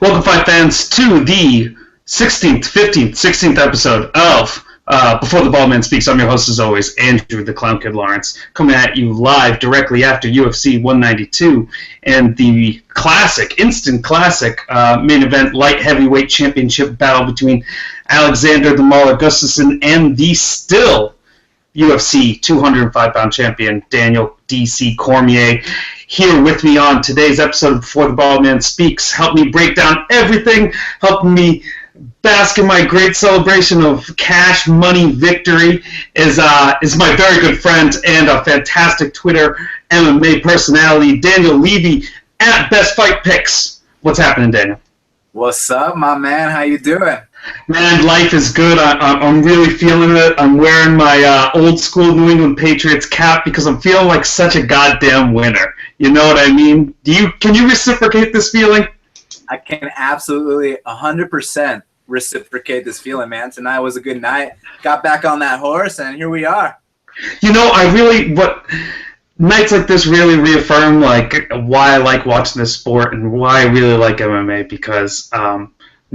Welcome, fight fans, to the 16th episode of Before the Ball Man Speaks. I'm your host, as always, Andrew the Clown Kid Lawrence, coming at you live directly after UFC 192 and the instant classic main event light heavyweight championship battle between Alexander the Mauler Gustafsson and the still UFC 205-pound champion Daniel DC Cormier. Here with me on today's episode of Before the Ball Man Speaks, help me break down everything, helping me bask in my great celebration of cash money victory is my very good friend and a fantastic Twitter MMA personality, Daniel Levi at Best Fight Picks. What's happening, Daniel? What's up, my man? How you doing? Man, life is good. I'm really feeling it. I'm wearing my old school New England Patriots cap because I'm feeling like such a goddamn winner. You know what I mean? Can you reciprocate this feeling? I can absolutely 100% reciprocate this feeling, man. Tonight was a good night. Got back on that horse, and here we are. You know, nights like this really reaffirm like why I like watching this sport and why I really like MMA, because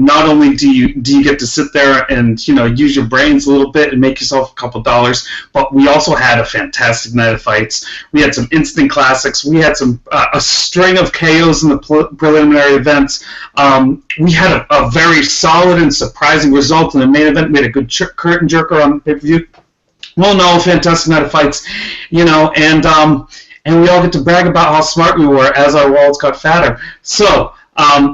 not only do you get to sit there and use your brains a little bit and make yourself a couple dollars, but we also had a fantastic night of fights. We had some instant classics. We had a string of KOs in the preliminary events. We had a very solid and surprising result in the main event. We had a good curtain jerker on the pay-per-view. Well, no, fantastic night of fights, and we all get to brag about how smart we were as our wallets got fatter. So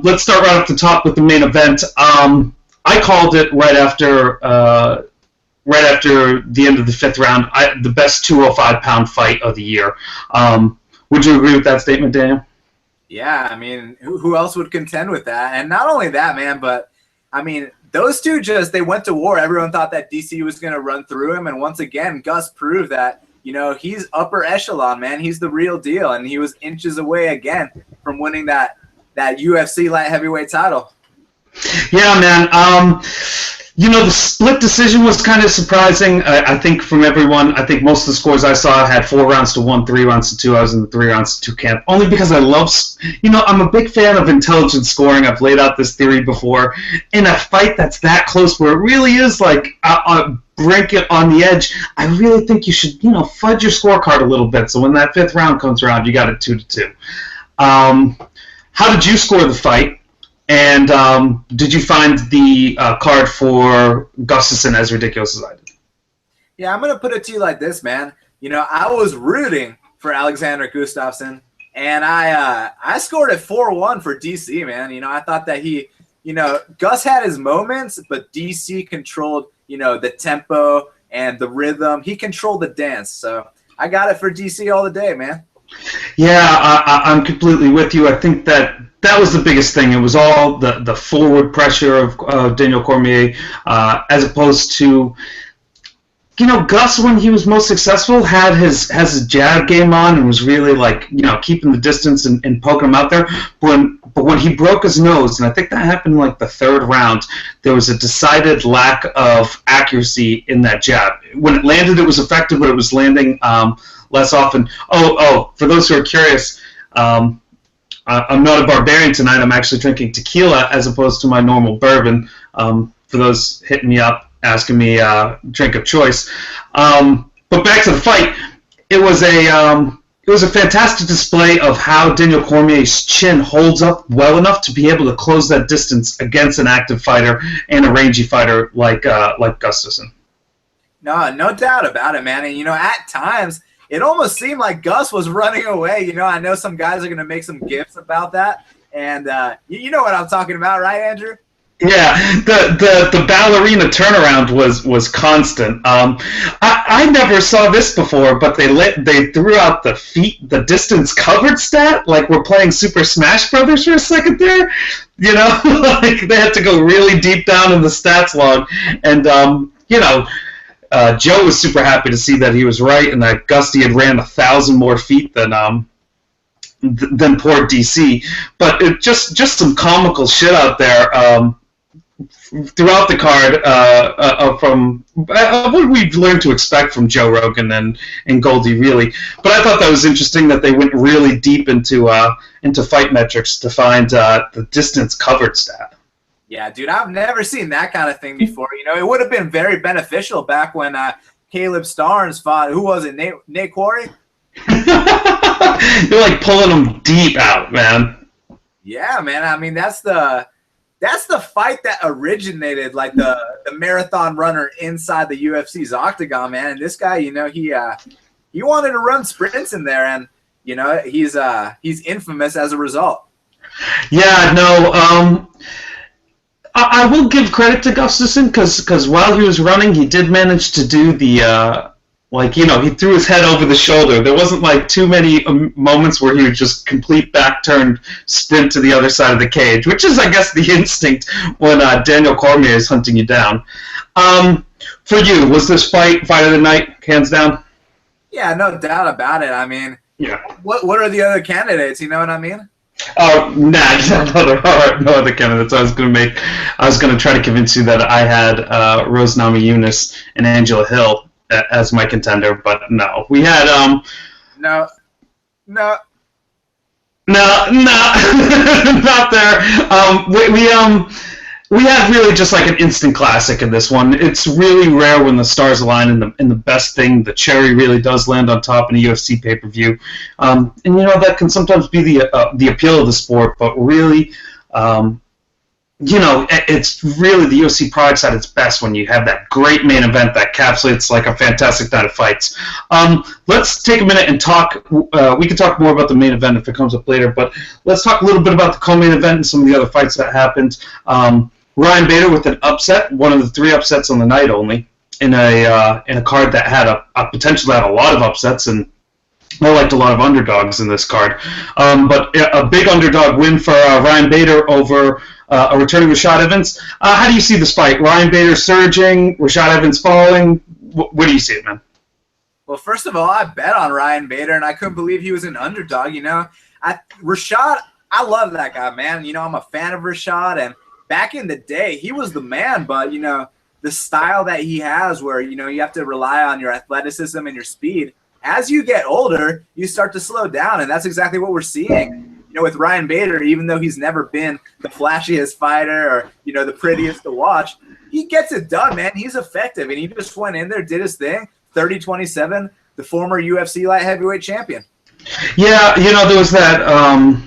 let's start right off the top with the main event. I called it right after the end of the fifth round, the best 205-pound fight of the year. Would you agree with that statement, Daniel? Yeah, I mean, who else would contend with that? And not only that, man, but I mean, those two they went to war. Everyone thought that DC was going to run through him, and once again, Gus proved that he's upper echelon, man. He's the real deal, and he was inches away again from winning that UFC light heavyweight title. Yeah, man. The split decision was kind of surprising. I think from everyone, I think most of the scores I saw had 4 rounds to 1, 3 rounds to 2. I was in the 3 rounds to 2 camp, only because I love, I'm a big fan of intelligent scoring. I've laid out this theory before. In a fight that's that close, where it really is like break it on the edge, I really think you should, fudge your scorecard a little bit. So when that 5th round comes around, you got it 2-2. How did you score the fight? And did you find the card for Gustafsson as ridiculous as I did? Yeah, I'm going to put it to you like this, man. I was rooting for Alexander Gustafsson, and I scored at 4-1 for DC, man. I thought that he, Gus had his moments, but DC controlled, the tempo and the rhythm. He controlled the dance. So I got it for DC all the day, man. Yeah, I'm completely with you. I think that was the biggest thing. It was all the forward pressure of Daniel Cormier, as opposed to, Gus, when he was most successful, has his jab game on and was really keeping the distance and poking him out there. But when he broke his nose, and I think that happened in the 3rd round, there was a decided lack of accuracy in that jab. When it landed, it was effective, but it was landing less often. For those who are curious, I'm not a barbarian tonight. I'm actually drinking tequila as opposed to my normal bourbon. For those hitting me up, asking me drink of choice. But back to the fight, it was a fantastic display of how Daniel Cormier's chin holds up well enough to be able to close that distance against an active fighter and a rangy fighter like Gustafsson. No doubt about it, man. And at times, it almost seemed like Gus was running away. I know some guys are going to make some gifs about that. And you know what I'm talking about, right, Andrew? Yeah, the ballerina turnaround was constant. I never saw this before, but they threw out the distance covered stat, like we're playing Super Smash Brothers for a second there. Like they had to go really deep down in the stats log, and Joe was super happy to see that he was right and that Gusty had ran 1,000 more feet than poor DC. But it just some comical shit out there. throughout the card from what we've learned to expect from Joe Rogan and Goldie, really. But I thought that was interesting that they went really deep into fight metrics to find the distance covered stat. Yeah, dude, I've never seen that kind of thing before. It would have been very beneficial back when Caleb Starnes fought, who was it, Nate Quarry? They're like pulling them deep out, man. Yeah, man. I mean, that's the fight that originated, like the marathon runner inside the UFC's octagon, man. And this guy, he wanted to run sprints in there, and he's infamous as a result. Yeah, no. I will give credit to Gustafsson because while he was running, he did manage to do the he threw his head over the shoulder. There wasn't like too many moments where he would just complete back turn sprint to the other side of the cage, which is, I guess, the instinct when Daniel Cormier is hunting you down. For you, was this fight of the night, hands down? Yeah, no doubt about it. I mean, yeah. What are the other candidates? You know what I mean? Oh, no other candidates. I was going to try to convince you that I had Rose Namajunas and Angela Hill as my contender, but no. We had No, not there. We had really just like an instant classic in this one. It's really rare when the stars align, and the best thing, the cherry really does land on top in a UFC pay-per-view. And that can sometimes be the appeal of the sport, but really, it's really the UFC products at its best when you have that great main event that encapsulates like a fantastic night of fights. Let's take a minute and talk. We can talk more about the main event if it comes up later, but let's talk a little bit about the co-main event and some of the other fights that happened. Ryan Bader with an upset, one of the 3 upsets on the night only, in a card that had a potential to have a lot of upsets, and I liked a lot of underdogs in this card. But a big underdog win for Ryan Bader over a returning Rashad Evans. How do you see this fight? Ryan Bader surging, Rashad Evans falling. Where do you see it, man? Well, first of all, I bet on Ryan Bader, and I couldn't believe he was an underdog. Rashad, I love that guy, man. I'm a fan of Rashad, and back in the day, he was the man, but, the style that he has where, you have to rely on your athleticism and your speed. As you get older, you start to slow down, and that's exactly what we're seeing. With Ryan Bader, even though he's never been the flashiest fighter or, the prettiest to watch, he gets it done, man. He's effective, and he just went in there, did his thing, 30-27, the former UFC light heavyweight champion. Yeah, there was that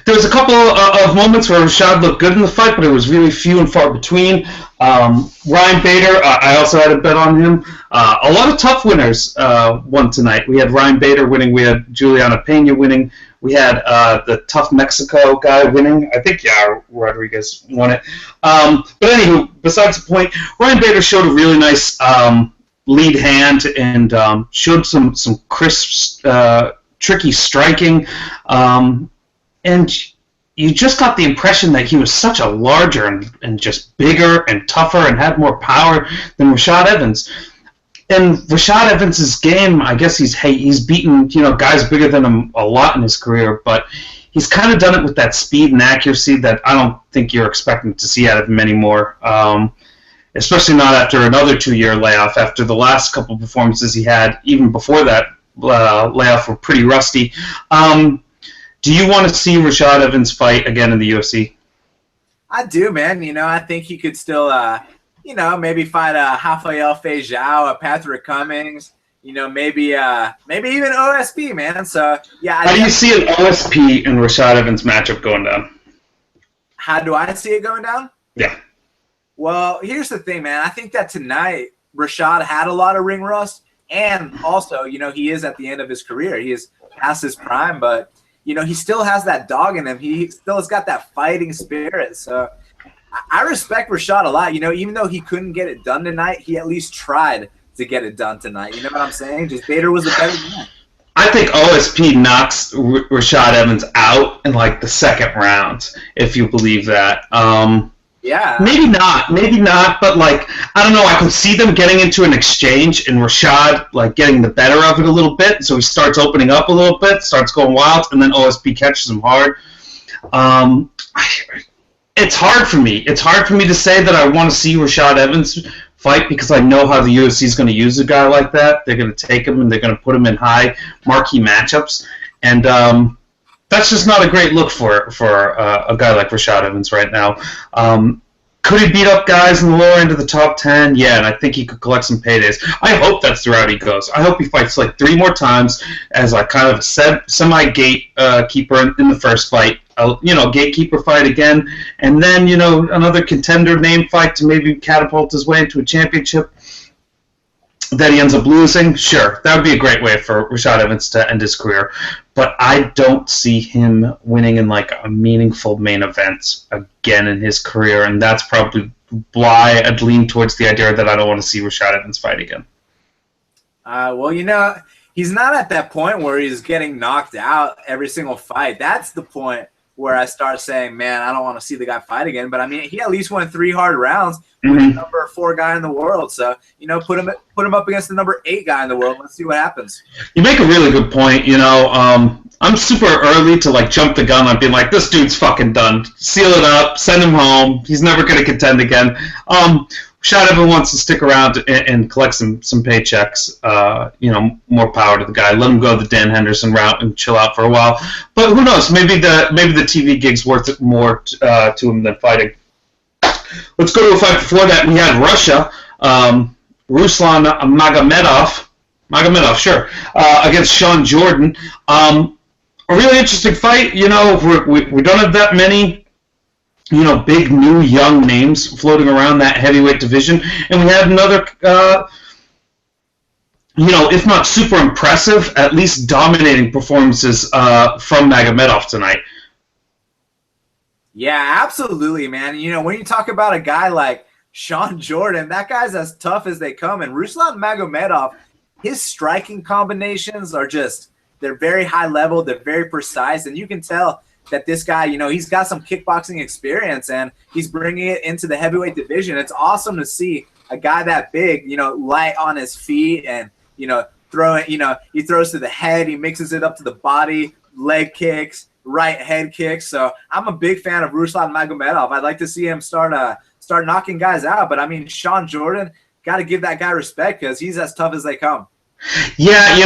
there was a couple of moments where Rashad looked good in the fight, but it was really few and far between. Ryan Bader, I also had a bet on him. A lot of tough winners won tonight. We had Ryan Bader winning. We had Juliana Pena winning. We had the tough Mexico guy winning. I think, Rodriguez won it. But anywho, besides the point, Ryan Bader showed a really nice lead hand and showed some crisp, tricky striking. And you just got the impression that he was such a larger and just bigger and tougher and had more power than Rashad Evans. And Rashad Evans' game, I guess he's beaten guys bigger than him a lot in his career, but he's kind of done it with that speed and accuracy that I don't think you're expecting to see out of him anymore. Especially not after another 2-year layoff. After the last couple of performances he had, even before that layoff, were pretty rusty. Do you want to see Rashad Evans fight again in the UFC? I do, man. I think he could still, maybe fight a Rafael Feijão, a Patrick Cummings, maybe even OSP, man. So, yeah. How do you see an OSP and Rashad Evans matchup going down? How do I see it going down? Yeah. Well, here's the thing, man. I think that tonight Rashad had a lot of ring rust, and also, he is at the end of his career. He is past his prime, but he still has that dog in him. He still has got that fighting spirit. So I respect Rashad a lot. Even though he couldn't get it done tonight, he at least tried to get it done tonight. You know what I'm saying? Just Bader was the better man. I think OSP knocks Rashad Evans out in like the second round, if you believe that. Yeah. Maybe not, but like, I don't know, I could see them getting into an exchange and Rashad like getting the better of it a little bit, so he starts opening up a little bit, starts going wild, and then OSP catches him hard. It's hard for me. It's hard for me to say that I want to see Rashad Evans fight because I know how the UFC is going to use a guy like that. They're going to take him and they're going to put him in high marquee matchups, and that's just not a great look for a guy like Rashad Evans right now. Could he beat up guys in the lower end of the top 10? Yeah, and I think he could collect some paydays. I hope that's the route he goes. I hope he fights like 3 more times as like kind of a semi-gate keeper in the first fight. Gatekeeper fight again, and then, another contender name fight to maybe catapult his way into a championship that he ends up losing. Sure, that would be a great way for Rashad Evans to end his career, but I don't see him winning in like a meaningful main event again in his career, and that's probably why I'd lean towards the idea that I don't want to see Rashad Evans fight again. He's not at that point where he's getting knocked out every single fight. That's the point where I start saying, man, I don't want to see the guy fight again. But I mean, he at least won 3 hard rounds with the number 4 guy in the world. So, put him up against the number 8 guy in the world. Let's see what happens. You make a really good point. I'm super early to like jump the gun on being like, this dude's fucking done. Seal it up, send him home. He's never going to contend again. Rashad Evans wants to stick around and collect some paychecks. More power to the guy. Let him go the Dan Henderson route and chill out for a while. But who knows? Maybe the TV gig's worth it more to him than fighting. Let's go to a fight before that. We had Russia. Ruslan Magomedov, sure, against Sean Jordan. A really interesting fight. We don't have that many big new young names floating around that heavyweight division. And we had another, if not super impressive, at least dominating performances from Magomedov tonight. Yeah, absolutely, man. When you talk about a guy like Sean Jordan, that guy's as tough as they come. And Ruslan Magomedov, his striking combinations are they're very high level. They're very precise. And you can tell that this guy, he's got some kickboxing experience and he's bringing it into the heavyweight division. It's awesome to see a guy that big, light on his feet and, throwing, he throws to the head, he mixes it up to the body, leg kicks, right head kicks. So I'm a big fan of Ruslan Magomedov. I'd like to see him start knocking guys out. But I mean, Sean Jordan, got to give that guy respect because he's as tough as they come. Yeah,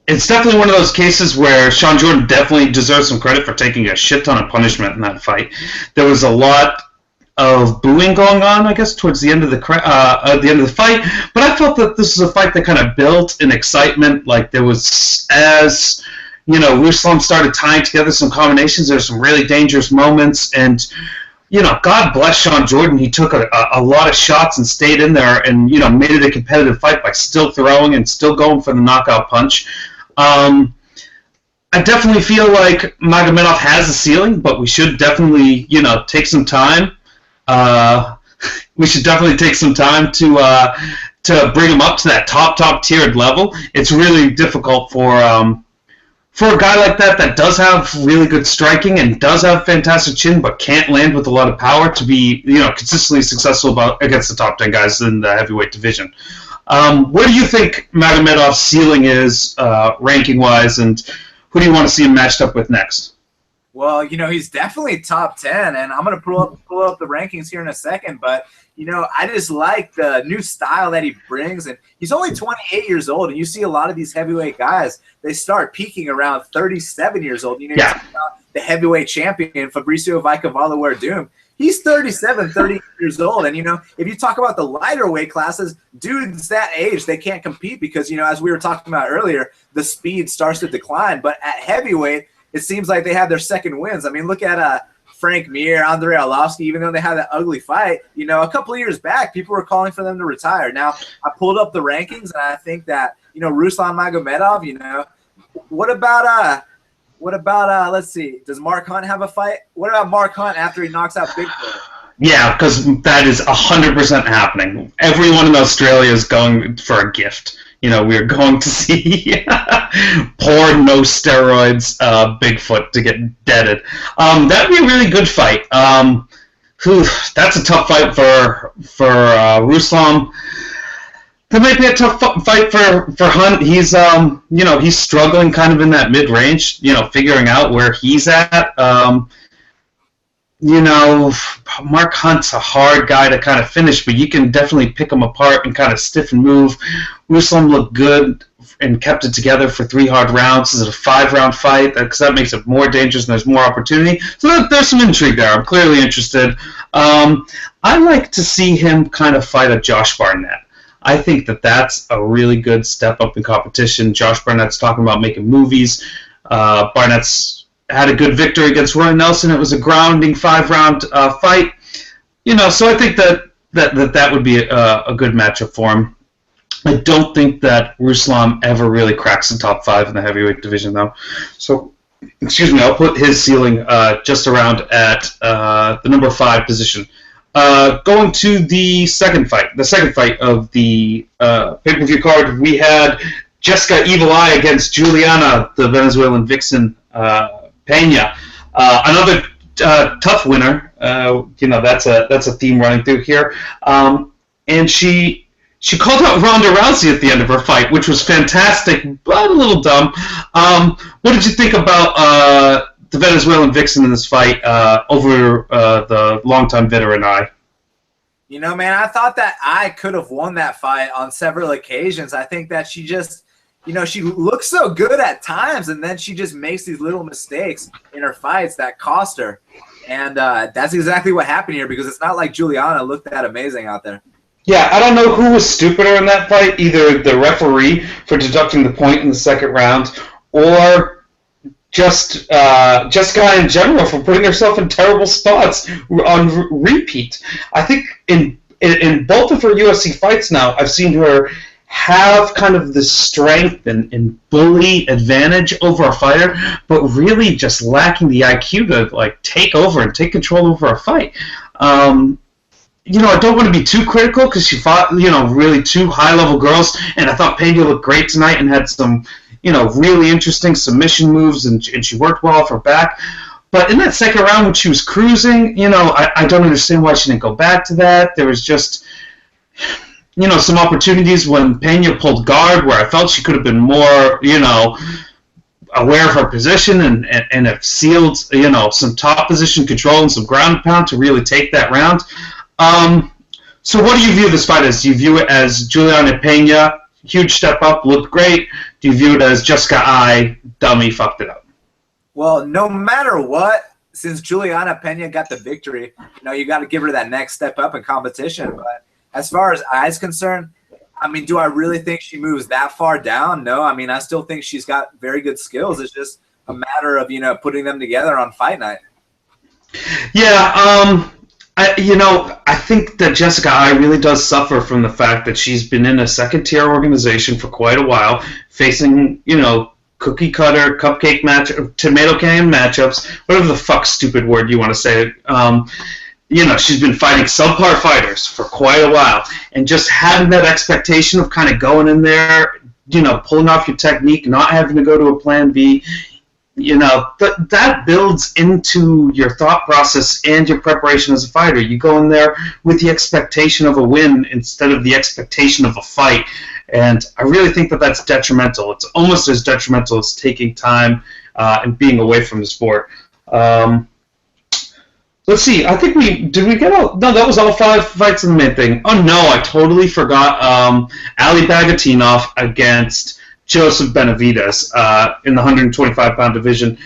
it's definitely one of those cases where Sean Jordan definitely deserves some credit for taking a shit ton of punishment in that fight. There was a lot of booing going on, I guess, towards the end of the fight. But I felt that this was a fight that kind of built in excitement. Like there was, as Ruslan started tying together some combinations, there were some really dangerous moments. And God bless Sean Jordan. He took a lot of shots and stayed in there and made it a competitive fight by still throwing and still going for the knockout punch. I definitely feel like Magomedov has a ceiling, but we should definitely, take some time. We should definitely take some time to bring him up to that top tiered level. It's really difficult for a guy like that does have really good striking and does have fantastic chin, but can't land with a lot of power to be, consistently successful against the top 10 guys in the heavyweight division. Where do you think Magomedov's ceiling is ranking-wise, and who do you want to see him matched up with next? Well, he's definitely top 10, and I'm going to pull up the rankings here in a second, but, I just like the new style that he brings, and he's only 28 years old, and you see a lot of these heavyweight guys, they start peaking around 37 years old. You talk about the heavyweight champion, Fabricio Vaicavalla-Werdum. He's 38 years old, and, if you talk about the lighter weight classes, dudes that age, they can't compete because, as we were talking about earlier, the speed starts to decline, but at heavyweight, it seems like they have their second wins. I mean, look at Frank Mir, Andrei Arlovski, even though they had that ugly fight, a couple of years back, people were calling for them to retire. Now, I pulled up the rankings, and I think that, Ruslan Magomedov, what about, let's see, does Mark Hunt have a fight? What about Mark Hunt after he knocks out Bigfoot? Yeah, because that is 100% happening. Everyone in Australia is going for a gift. We're going to see poor, no steroids Bigfoot to get deaded. That'd be a really good fight. That's a tough fight for Ruslan. That might be a tough fight for Hunt. He's he's struggling kind of in that mid range. Figuring out where he's at. Mark Hunt's a hard guy to kind of finish, but you can definitely pick him apart and kind of stiff and move. Ruslan looked good and kept it together for 3 hard rounds. Is it a 5-round fight? Because that makes it more dangerous and there's more opportunity. So there's some intrigue there. I'm clearly interested. I like to see him kind of fight a Josh Barnett. I think that's a really good step up in competition. Josh Barnett's talking about making movies. Barnett's had a good victory against Roy Nelson. It was a grounding 5-round fight. So I think that would be a good matchup for him. I don't think that Ruslan ever really cracks the top 5 in the heavyweight division, though. So, excuse me, I'll put his ceiling just around at the number 5 position. Going to the second fight of the pay-per-view card, we had Jessica Evil Eye against Juliana, the Venezuelan vixen, Pena. Another tough winner. That's a theme running through here. And she called out Ronda Rousey at the end of her fight, which was fantastic, but a little dumb. What did you think about the Venezuelan vixen in this fight over the longtime veteran Eye? Man, I thought that I could have won that fight on several occasions. I think that she just, she looks so good at times, and then she just makes these little mistakes in her fights that cost her. And that's exactly what happened here, because it's not like Juliana looked that amazing out there. Yeah, I don't know who was stupider in that fight, either the referee for deducting the point in the second round, or just Jessica in general for putting herself in terrible spots on repeat. I think in both of her UFC fights now, I've seen her have kind of the strength and bully advantage over a fighter, but really just lacking the IQ to take over and take control over a fight. I don't want to be too critical because she fought, really 2 high-level girls, and I thought Pena looked great tonight and had some, really interesting submission moves, and she worked well off her back. But in that second round when she was cruising, I don't understand why she didn't go back to that. There was just, some opportunities when Pena pulled guard where I felt she could have been more, aware of her position and have sealed, some top position control and some ground pound to really take that round. So what do you view this fight as? Do you view it as Juliana Pena, huge step up, looked great? Do you view it as Jessica Eye, dummy, fucked it up? Well, no matter what, since Juliana Pena got the victory, you got to give her that next step up in competition. But as far as Eye's concerned, do I really think she moves that far down? No, I still think she's got very good skills. It's just a matter of, putting them together on fight night. Yeah, I think that Jessica Eye really does suffer from the fact that she's been in a second-tier organization for quite a while, facing, cookie-cutter, cupcake match, tomato can matchups, whatever the fuck stupid word you want to say. She's been fighting subpar fighters for quite a while, and just having that expectation of kind of going in there, pulling off your technique, not having to go to a plan B, that builds into your thought process and your preparation as a fighter. You go in there with the expectation of a win instead of the expectation of a fight. And I really think that that's detrimental. It's almost as detrimental as taking time and being away from the sport. Let's see. I think no, that was all 5 fights in the main thing. Oh, no, I totally forgot Ali Bagatinov against Joseph Benavidez in the 125-pound division.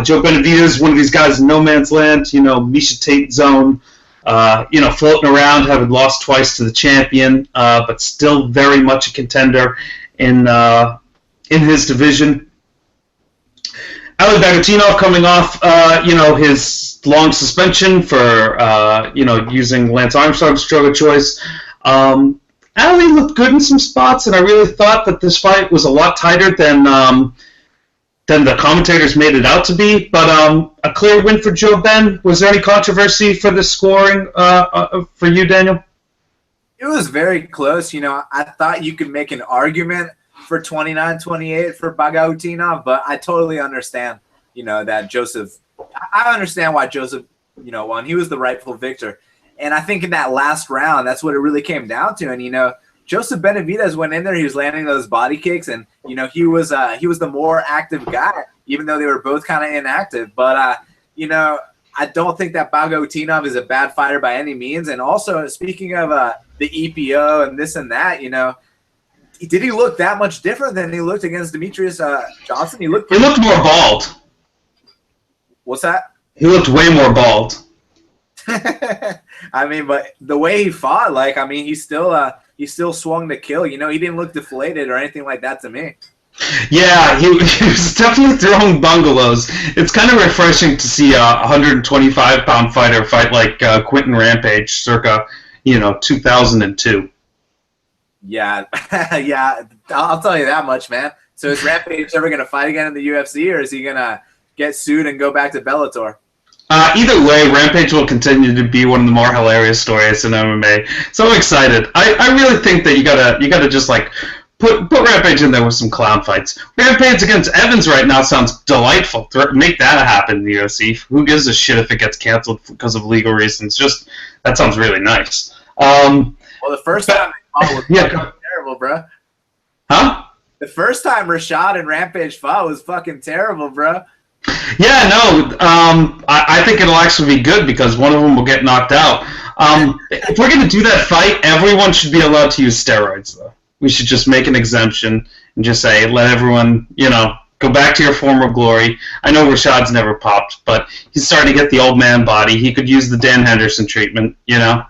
Joe Benavidez, one of these guys in no man's land, Misha Tate zone, floating around, having lost twice to the champion, but still very much a contender in his division. Ali Bagatinov coming off, his long suspension for, using Lance Armstrong's drug of choice. Ali looked good in some spots, and I really thought that this fight was a lot tighter than the commentators made it out to be. But a clear win for Joe Ben. Was there any controversy for the scoring for you, Daniel? It was very close. I thought you could make an argument for 29-28 for Bagatinov, but I totally understand, that Joseph. I understand why Joseph, won. He was the rightful victor. And I think in that last round, that's what it really came down to. And, Joseph Benavidez went in there. He was landing those body kicks. And, he was the more active guy, even though they were both kind of inactive. But, I don't think that Bagotinov is a bad fighter by any means. And also, speaking of the EPO and this and that, did he look that much different than he looked against Demetrius Johnson? He looked more bald. What's that? He looked way more bald. I mean, but the way he fought, he still swung to kill. He didn't look deflated or anything like that to me. Yeah, he was definitely throwing bungalows. It's kind of refreshing to see a 125-pound fighter fight like Quentin Rampage circa, 2002. Yeah, yeah, I'll tell you that much, man. So is Rampage ever going to fight again in the UFC, or is he going to get sued and go back to Bellator? Either way, Rampage will continue to be one of the more hilarious stories in MMA. So I'm excited. I really think that you gotta just put Rampage in there with some clown fights. Rampage against Evans right now sounds delightful. Make that happen in the UFC. Who gives a shit if it gets canceled because of legal reasons? Just that sounds really nice. Well, the first time they fought was terrible, bro. Huh? The first time Rashad and Rampage fought was fucking terrible, bro. Yeah, no, I think it'll actually be good because one of them will get knocked out. If we're going to do that fight, everyone should be allowed to use steroids, though. We should just make an exemption and just say, let everyone, go back to your former glory. I know Rashad's never popped, but he's starting to get the old man body. He could use the Dan Henderson treatment, Yeah,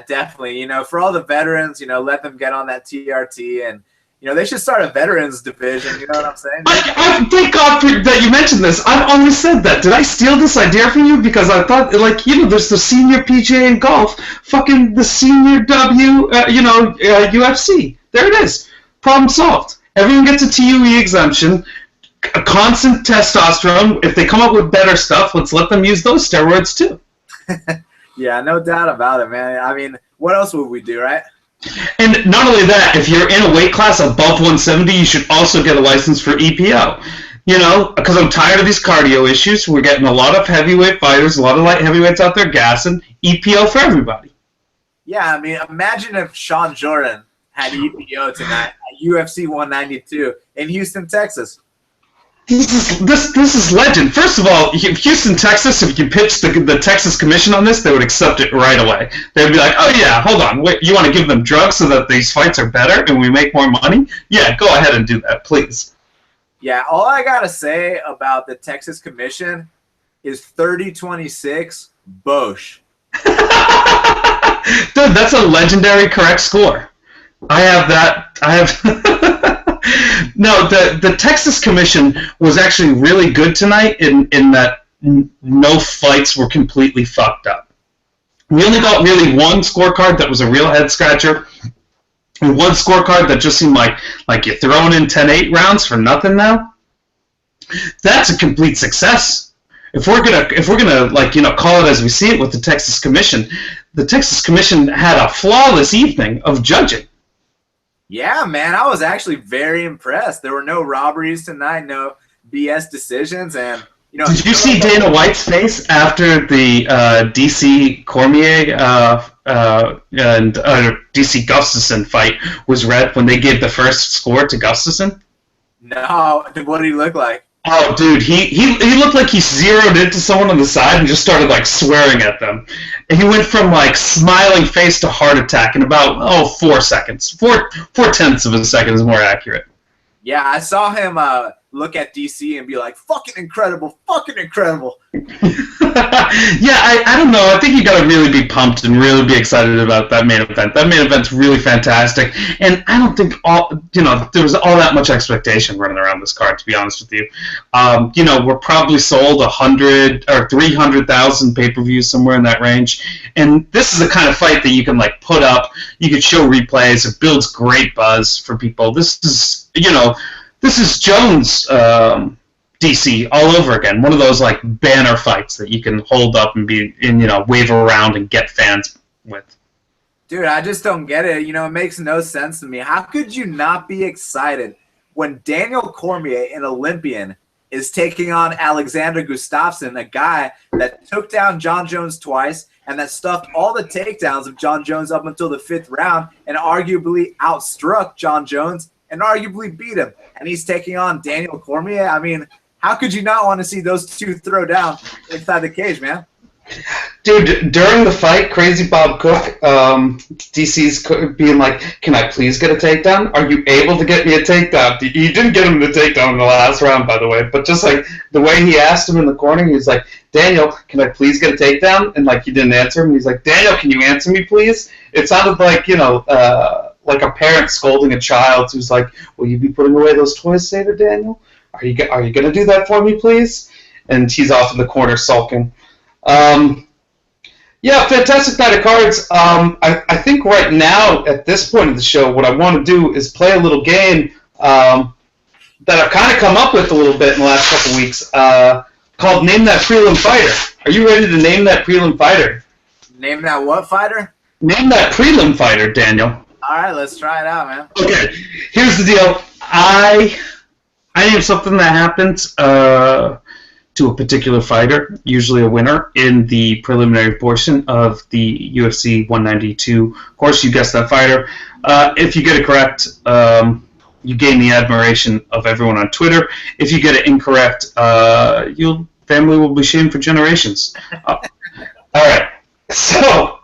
definitely. For all the veterans, let them get on that TRT and, they should start a veterans division. You know what I'm saying? I thank God that you mentioned this. I've always said that. Did I steal this idea from you? Because I thought, there's the senior PGA in golf, fucking the senior UFC. There it is. Problem solved. Everyone gets a TUE exemption, a constant testosterone. If they come up with better stuff, let's let them use those steroids too. Yeah, no doubt about it, man. I mean, what else would we do, right? And not only that, if you're in a weight class above 170, you should also get a license for EPO. Because I'm tired of these cardio issues. We're getting a lot of heavyweight fighters, a lot of light heavyweights out there gassing. EPO for everybody. Yeah, I mean, imagine if Sean Jordan had EPO tonight at UFC 192 in Houston, Texas. This is legend. First of all, Houston, Texas, if you pitch the Texas Commission on this, they would accept it right away. They'd be like, oh yeah, hold on, wait, you want to give them drugs so that these fights are better and we make more money? Yeah, go ahead and do that, please. Yeah, all I gotta say about the Texas Commission is 30-26, Bosch. Dude, that's a legendary correct score. I have that. No, the Texas Commission was actually really good tonight in that no fights were completely fucked up. We only got really one scorecard that was a real head scratcher, and one scorecard that just seemed like you're throwing in 10-8 rounds for nothing now. That's a complete success. If we're gonna call it as we see it with the Texas Commission had a flawless evening of judging. Yeah, man, I was actually very impressed. There were no robberies tonight, no BS decisions, and Did you see Dana White's face after the DC Cormier and DC Gustafsson fight was read when they gave the first score to Gustafsson? No, what did he look like? Oh, dude, he looked like he zeroed into someone on the side and just started swearing at them. And he went from smiling face to heart attack in about 4 seconds. 4/10 of a second is more accurate. Yeah, I saw him look at DC and be like, fucking incredible, fucking incredible. Yeah, I don't know. I think you got to really be pumped and really be excited about that main event. That main event's really fantastic, and I don't think there was all that much expectation running around this card. To be honest with you, we're probably sold 100 or 300,000 pay-per-views somewhere in that range, and this is the kind of fight that you can put up. You can show replays. It builds great buzz for people. This is Jones. DC all over again. One of those banner fights that you can hold up and wave around and get fans with. Dude, I just don't get it. It makes no sense to me. How could you not be excited when Daniel Cormier, an Olympian, is taking on Alexander Gustafsson, a guy that took down John Jones twice and that stuffed all the takedowns of John Jones up until the 5th round and arguably outstruck John Jones and arguably beat him. And he's taking on Daniel Cormier. I mean, how could you not want to see those two throw down inside the cage, man? Dude, during the fight, Crazy Bob Cook, DC's being like, can I please get a takedown? Are you able to get me a takedown? He didn't get him the takedown in the last round, by the way, but just like the way he asked him in the corner, he was like, Daniel, can I please get a takedown? And like he didn't answer him. He's like, Daniel, can you answer me, please? It sounded like, like a parent scolding a child who's like, will you be putting away those toys later, Daniel? Are you going to do that for me, please? And he's off in the corner sulking. Yeah, fantastic night of cards. I think right now, at this point of the show, what I want to do is play a little game that I've kind of come up with a little bit in the last couple weeks called Name That Prelim Fighter. Are you ready to name that prelim fighter? Name that what fighter? Name that prelim fighter, Daniel. All right, let's try it out, man. Okay, here's the deal. I name something that happens to a particular fighter, usually a winner, in the preliminary portion of the UFC 192 course. You guess that fighter. If you get it correct, you gain the admiration of everyone on Twitter. If you get it incorrect, your family will be shamed for generations. All right. So,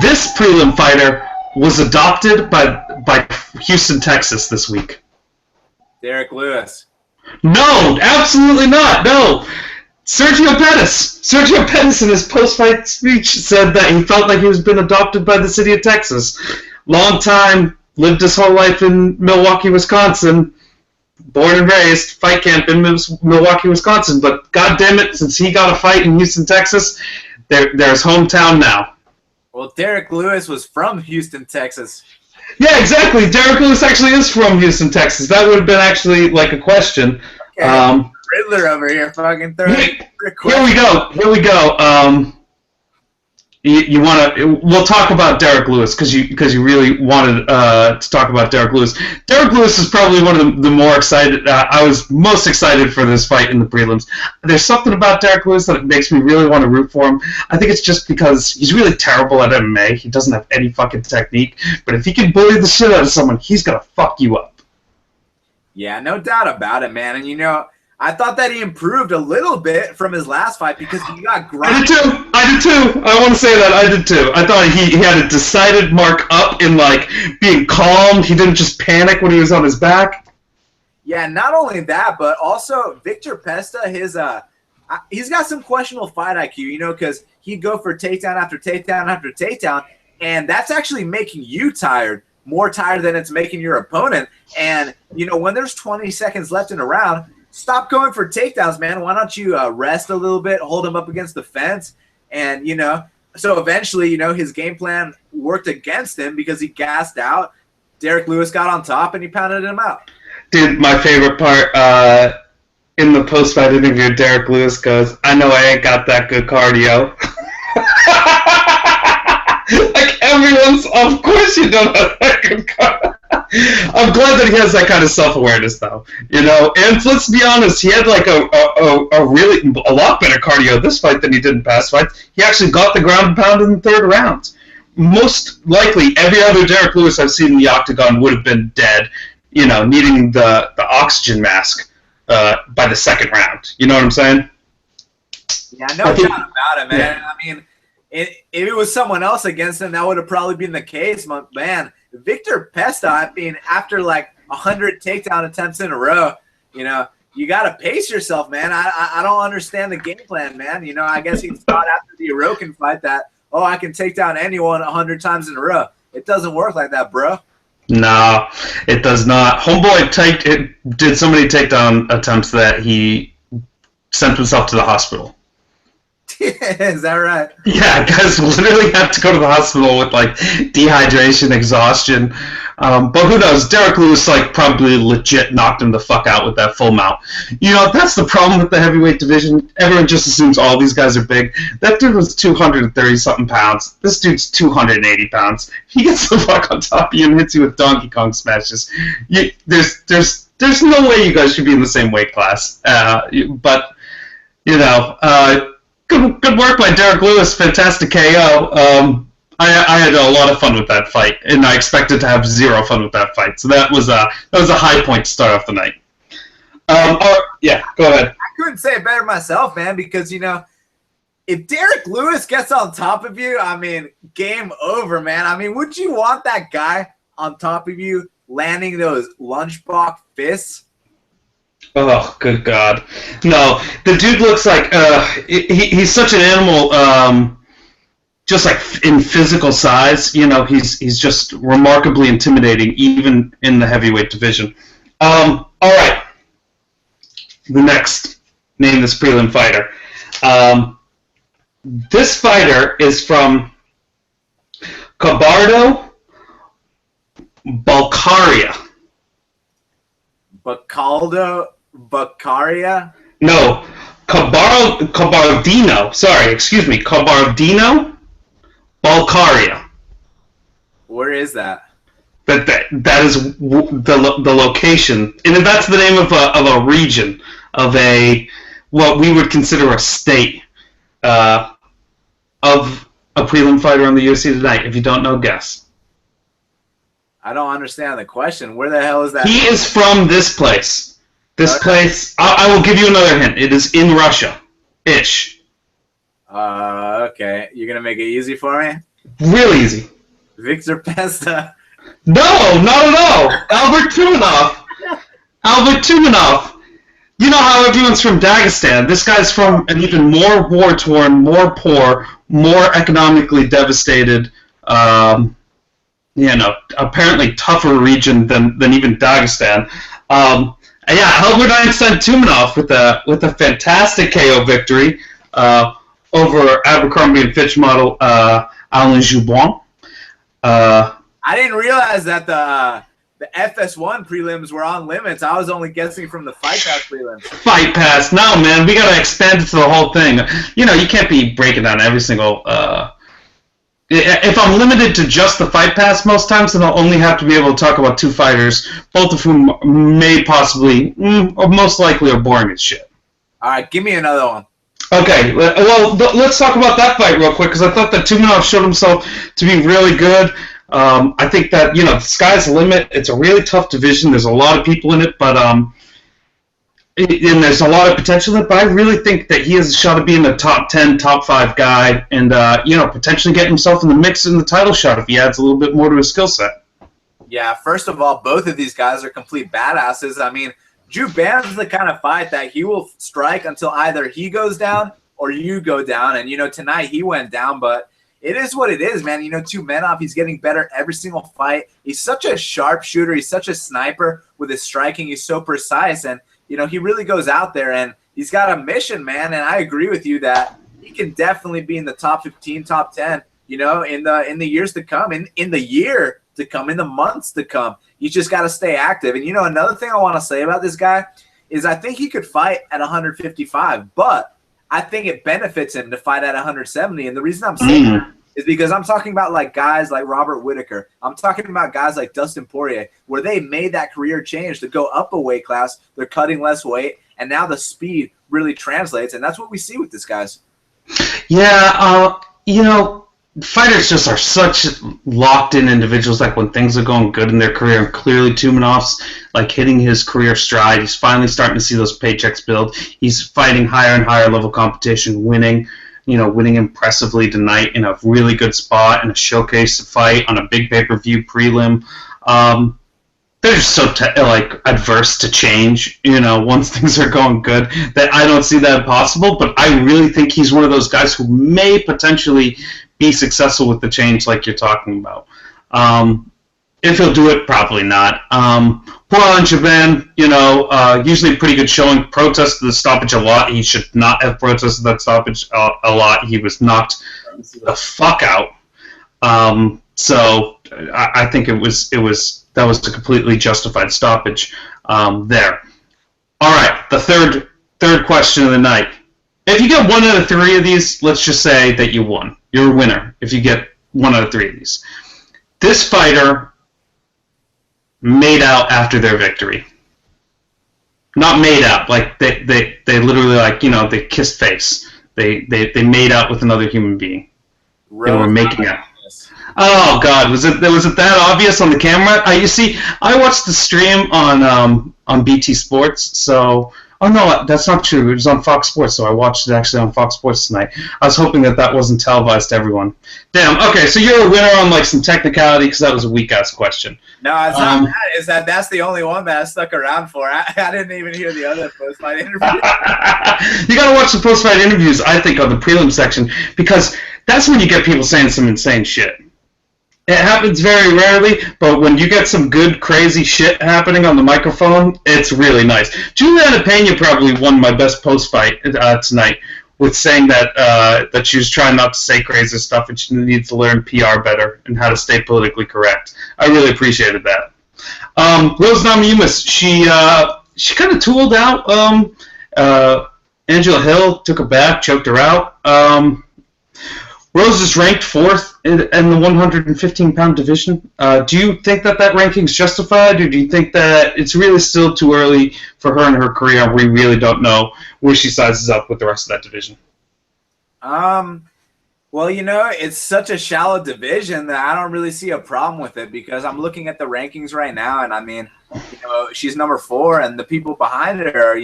this prelim fighter was adopted by Houston, Texas this week. Derek Lewis. No, absolutely not. No. Sergio Pettis. Sergio Pettis in his post-fight speech said that he felt like he was being adopted by the city of Texas. Long time, lived his whole life in Milwaukee, Wisconsin. Born and raised, fight camp in Milwaukee, Wisconsin. But God damn it, since he got a fight in Houston, Texas, there's hometown now. Well, Derek Lewis was from Houston, Texas. Yeah, exactly. Derek Lewis actually is from Houston, Texas. That would have been actually like a question. Okay. Riddler over here, fucking Here we go. You want to? We'll talk about Derek Lewis because you really wanted to talk about Derek Lewis. Derek Lewis is probably one of the more excited. I was most excited for this fight in the prelims. There's something about Derek Lewis that makes me really want to root for him. I think it's just because he's really terrible at MMA. He doesn't have any fucking technique. But if he can bully the shit out of someone, he's gonna fuck you up. Yeah, no doubt about it, man. And I thought that he improved a little bit from his last fight because he got grinded. I did too. I want to say that. I did too. I thought he had a decided mark up in, like, being calm. He didn't just panic when he was on his back. Yeah, not only that, but also Victor Pesta, he's got some questionable fight IQ, because he'd go for takedown after takedown after takedown, and that's actually making you tired, more tired than it's making your opponent. And, when there's 20 seconds left in a round, stop going for takedowns, man. Why don't you rest a little bit, hold him up against the fence, and, so eventually, his game plan worked against him because he gassed out. Derek Lewis got on top, and he pounded him out. Dude, my favorite part, in the post-fight interview, Derek Lewis goes, I know I ain't got that good cardio. Like, everyone's, of course you don't have that good cardio. I'm glad that he has that kind of self-awareness, though. And let's be honest, he had like a lot better cardio this fight than he did in past fights. He actually got the ground and pound in the third round. Most likely, every other Derek Lewis I've seen in the octagon would have been dead, needing the oxygen mask by the second round. You know what I'm saying? Yeah, no doubt about it, man. Yeah. I mean, if it was someone else against him, that would have probably been the case, but man. Victor Pesta, after like 100 takedown attempts in a row, you got to pace yourself, man. I don't understand the game plan, man. I guess he thought after the Orokin fight that, I can take down anyone 100 times in a row. It doesn't work like that, bro. No, it does not. Homeboy did so many takedown attempts that he sent himself to the hospital. Is that right? Yeah, guys literally have to go to the hospital with like dehydration, exhaustion. But who knows? Derek Lewis probably legit knocked him the fuck out with that full mount. That's the problem with the heavyweight division. Everyone just assumes all these guys are big. That dude was 230 something pounds. This dude's 280 pounds. He gets the fuck on top of you and hits you with Donkey Kong smashes. There's no way you guys should be in the same weight class. But Good work by Derek Lewis. Fantastic KO. I had a lot of fun with that fight, and I expected to have zero fun with that fight. So that was a high point to start off the night. Yeah, go ahead. I couldn't say it better myself, man, because, if Derek Lewis gets on top of you, I mean, game over, man. I mean, would you want that guy on top of you landing those lunchbox fists? Oh, good God. No, the dude looks like he's such an animal, just like in physical size. He's just remarkably intimidating, even in the heavyweight division. All right. The next, name this prelim fighter. This fighter is from Kabardo, Balkaria. Baccaria? No, Kabardino. Sorry, excuse me. Kabardino, Balkaria. Where is that? That is the location, and that's the name of a region of what we would consider a state of a prelim fighter on the UFC tonight. If you don't know, guess. I don't understand the question. Where the hell is that? He is from this place. This place. I will give you another hint. It is in Russia, ish. Okay. You're gonna make it easy for me? Real easy. Victor Pesta. No, not at all. Albert Tumanov. You know how everyone's from Dagestan. This guy's from an even more war-torn, more poor, more economically devastated, apparently tougher region than even Dagestan. Albert Einstein Tumanov with a fantastic KO victory over Abercrombie and Fitch model Alain Joubon. I didn't realize that the FS1 prelims were on limits. I was only guessing from the Fight Pass prelims. Fight Pass. No, man, we got to expand it to the whole thing. You can't be breaking down every single... if I'm limited to just the Fight Pass most times, then I'll only have to be able to talk about two fighters, both of whom may possibly, or most likely, are boring as shit. All right, give me another one. Okay, well, let's talk about that fight real quick, because I thought that Tumanov showed himself to be really good. I think that, the sky's the limit. It's a really tough division. There's a lot of people in it, but and there's a lot of potential in it, but I really think that he has a shot at being a top 10, top 5 guy and, potentially getting himself in the mix in the title shot if he adds a little bit more to his skill set. Yeah, first of all, both of these guys are complete badasses. I mean, Juban's the kind of fight that he will strike until either he goes down or you go down. And, tonight he went down, but it is what it is, man. Tumanov, he's getting better every single fight. He's such a sharpshooter. He's such a sniper with his striking. He's so precise. And, he really goes out there and he's got a mission, man. And I agree with you that he can definitely be in the top 15, top 10, in the years to come, in the year to come, in the months to come. You just got to stay active. And, another thing I want to say about this guy is I think he could fight at 155, but I think it benefits him to fight at 170. And the reason I'm saying that is because I'm talking about like guys like Robert Whittaker. I'm talking about guys like Dustin Poirier, where they made that career change to go up a weight class. They're cutting less weight, and now the speed really translates, and that's what we see with these guys. Yeah, fighters just are such locked-in individuals. Like when things are going good in their career, and clearly Tumanov's like hitting his career stride. He's finally starting to see those paychecks build. He's fighting higher and higher level competition, winning impressively tonight in a really good spot in a showcase fight on a big pay-per-view prelim. They're just so adverse to change, once things are going good, that I don't see that possible. But I really think he's one of those guys who may potentially be successful with the change like you're talking about. If he'll do it, probably not. Poor Alain Juban, usually pretty good showing. Protested the stoppage a lot. He should not have protested that stoppage a lot. He was knocked the fuck out. So I think that was a completely justified stoppage there. All right, the third question of the night. If you get 1 out of 3 of these, let's just say that you won. You're a winner if you get 1 out of 3 of these. This fighter made out after their victory. Not made out, like they literally they kissed face. They made out with another human being. They were making out. Oh God, was it that obvious on the camera? You see, I watched the stream on BT Sports, so. Oh no, that's not true. It was on Fox Sports, so I watched it actually on Fox Sports tonight. I was hoping that wasn't televised to everyone. Damn. Okay, so you're a winner on like some technicality because that was a weak ass question. No, it's not that. It's that's the only one that I stuck around for. I didn't even hear the other post-fight interview. You gotta watch the post-fight interviews, I think, on the prelim section, because that's when you get people saying some insane shit. It happens very rarely, but when you get some good, crazy shit happening on the microphone, it's really nice. Juliana Pena probably won my best post-fight tonight with saying that she was trying not to say crazy stuff and she needs to learn PR better and how to stay politically correct. I really appreciated that. Rose Namajunas, she kind of tooled out. Angela Hill took her back, choked her out. Rose is ranked 4th in the 115-pound division. Do you think that ranking is justified, or do you think that it's really still too early for her in her career? We really don't know where she sizes up with the rest of that division. Well, it's such a shallow division that I don't really see a problem with it because I'm looking at the rankings right now, and I mean, she's number 4, and the people behind her are,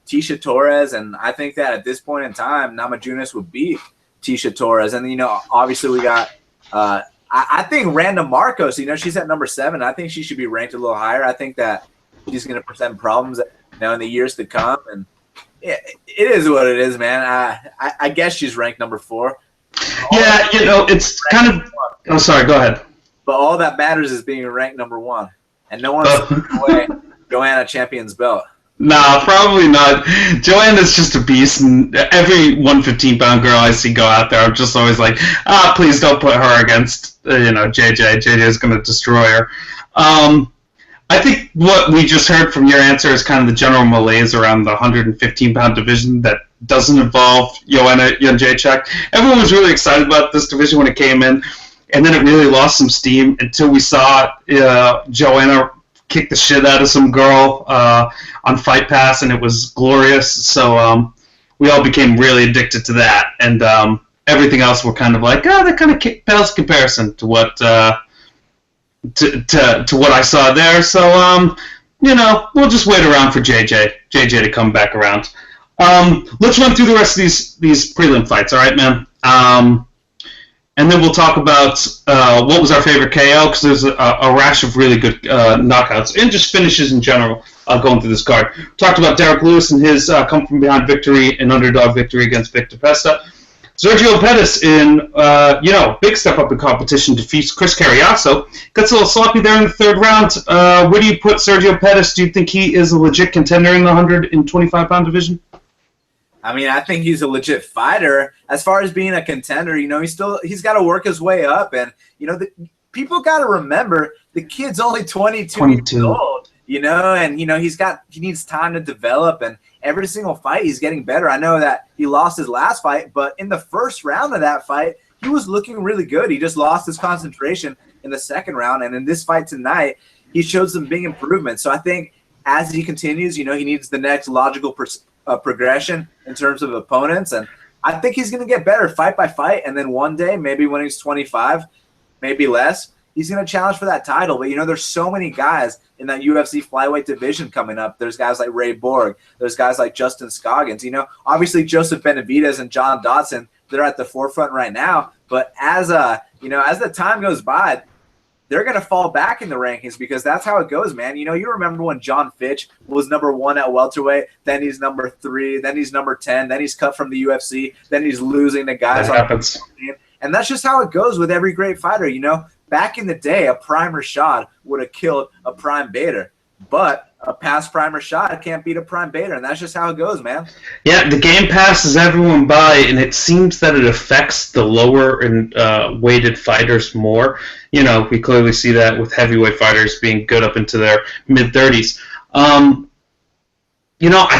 Tisha Torres, and I think that at this point in time, Namajunas would beat Tisha Torres, and obviously we got I think Randa Marcos, she's at number 7. I think she should be ranked a little higher. I think that she's going to present problems in the years to come, and it is what it is, man. I guess she's ranked number 4. Yeah, it's kind of. Oh, sorry. Go ahead. But all that matters is being ranked number 1, and no one's taking away Joanna Champion's belt. Nah, probably not. Joanna's just a beast, and every 115-pound girl I see go out there, I'm just always like, please don't put her against, JJ. JJ is going to destroy her. I think what we just heard from your answer is kind of the general malaise around the 115-pound division that doesn't involve Joanna Jędrzejczyk. Everyone was really excited about this division when it came in, and then it really lost some steam until we saw Joanna kick the shit out of some girl on Fight Pass, and it was glorious. So we all became really addicted to that, and everything else we're kind of like, that kind of pales comparison to what to what I saw there. So we'll just wait around for JJ to come back around. Let's run through the rest of these prelim fights, all right, man? And then we'll talk about what was our favorite KO, because there's a rash of really good knockouts and just finishes in general going through this card. Talked about Derek Lewis and his come-from-behind victory and underdog victory against Victor Pesta. Sergio Pettis in, big step up in competition, defeats Chris Carriazo. Gets a little sloppy there in the 3rd round. Where do you put Sergio Pettis? Do you think he is a legit contender in the 125-pound division? I mean, I think he's a legit fighter. As far as being a contender, he's got to work his way up. And, people got to remember the kid's only 22 years old, and, he needs time to develop. And every single fight he's getting better. I know that he lost his last fight, but in the 1st round of that fight, he was looking really good. He just lost his concentration in the 2nd round. And in this fight tonight, he showed some big improvements. So I think as he continues, he needs the next logical progression in terms of opponents, and I think he's going to get better fight by fight, and then one day, maybe when he's 25, maybe less, he's going to challenge for that title. But there's so many guys in that UFC flyweight division coming up. There's guys like Ray Borg, there's guys like Justin Scoggins, obviously Joseph Benavidez and John Dodson, they're at the forefront right now, but as the time goes by, they're going to fall back in the rankings because that's how it goes, man. You remember when John Fitch was number 1 at welterweight, then he's number 3, then he's number 10, then he's cut from the UFC, then he's losing to guys. That happens. And that's just how it goes with every great fighter. Back in the day, a prime Rashad would have killed a prime Bader, but a past prime Rashad can't beat a prime Bader, and that's just how it goes, man. Yeah, the game passes everyone by, and it seems that it affects the lower and weighted fighters more. We clearly see that with heavyweight fighters being good up into their mid-30s. I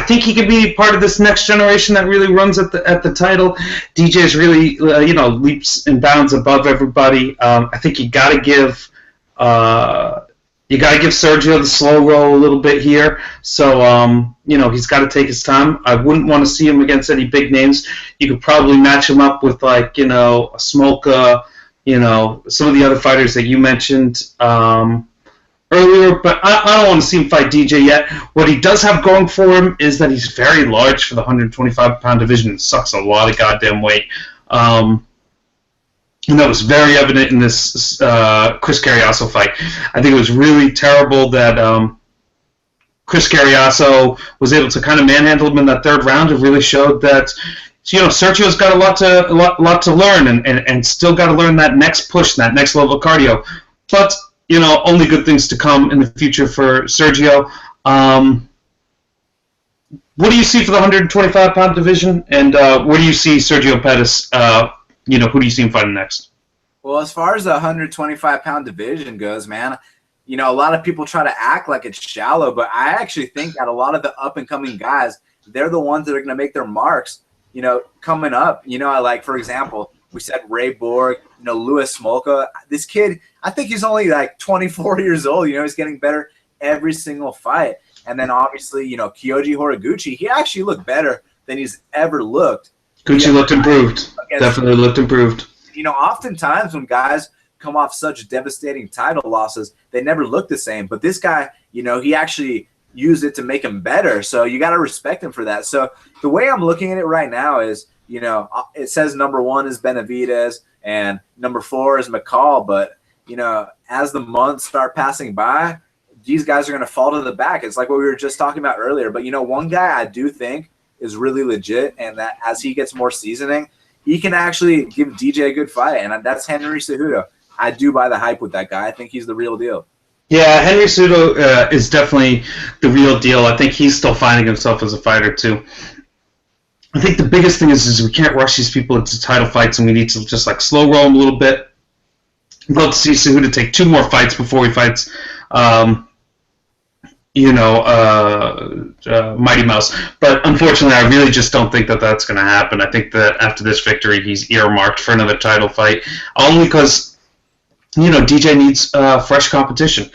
think he could be part of this next generation that really runs at the title. DJ's really, leaps and bounds above everybody. I think you got to give Sergio the slow roll a little bit here. So, he's got to take his time. I wouldn't want to see him against any big names. You could probably match him up with, a Smolka, some of the other fighters that you mentioned earlier, but I don't want to see him fight DJ yet. What he does have going for him is that he's very large for the 125-pound division and sucks a lot of goddamn weight. And that was very evident in this Chris Carriasso fight. I think it was really terrible that Chris Carriasso was able to kind of manhandle him in that third round. It really showed that Sergio's got a lot to learn and still got to learn that next push, that next level of cardio. But only good things to come in the future for Sergio. What do you see for the 125-pound division, and where do you see Sergio Pettis? Who do you see him fighting next? Well, as far as the 125-pound division goes, man, a lot of people try to act like it's shallow, but I actually think that a lot of the up-and-coming guys, they're the ones that are going to make their marks, coming up. Like, for example, we said Ray Borg, Louis Smolka. This kid, I think he's only like 24 years old. He's getting better every single fight. And then obviously, Kyoji Horiguchi, he actually looked better than he's ever looked. Gucci looked improved. Definitely looked improved. Oftentimes when guys come off such devastating title losses, they never look the same. But this guy, he actually used it to make him better. So you got to respect him for that. So the way I'm looking at it right now is, it says number 1 is Benavidez and number 4 is McCall. But, as the months start passing by, these guys are going to fall to the back. It's like what we were just talking about earlier. But, one guy I do think is really legit, and that as he gets more seasoning, he can actually give DJ a good fight, and that's Henry Cejudo. I do buy the hype with that guy. I think he's the real deal. Yeah, Henry Cejudo is definitely the real deal. I think he's still finding himself as a fighter, too. I think the biggest thing is we can't rush these people into title fights, and we need to just slow roll them a little bit. I'd love to see Cejudo take 2 more fights before he fights Mighty Mouse. But unfortunately, I really just don't think that that's going to happen. I think that after this victory, he's earmarked for another title fight, only because, DJ needs fresh competition.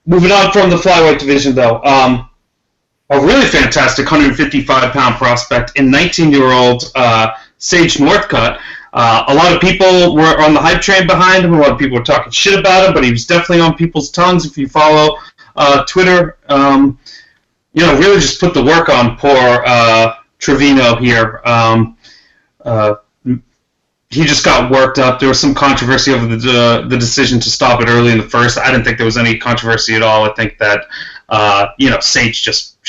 Moving on from the flyweight division, though, a really fantastic 155-pound prospect in 19-year-old Sage Northcutt. A lot of people were on the hype train behind him. A lot of people were talking shit about him, but he was definitely on people's tongues. If you follow Twitter, really just put the work on poor Trevino here. He just got worked up. There was some controversy over the decision to stop it early in the first. I didn't think there was any controversy at all. I think that Sage just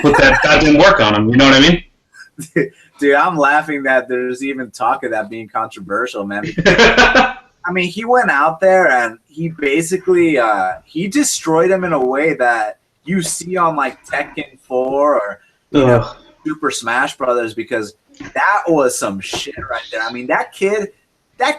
put that goddamn work on him. You know what I mean? Dude, I'm laughing that there's even talk of that being controversial, man. I mean, he went out there and he basically he destroyed him in a way that you see on like Tekken 4 or Super Smash Brothers, because that was some shit right there. I mean, that kid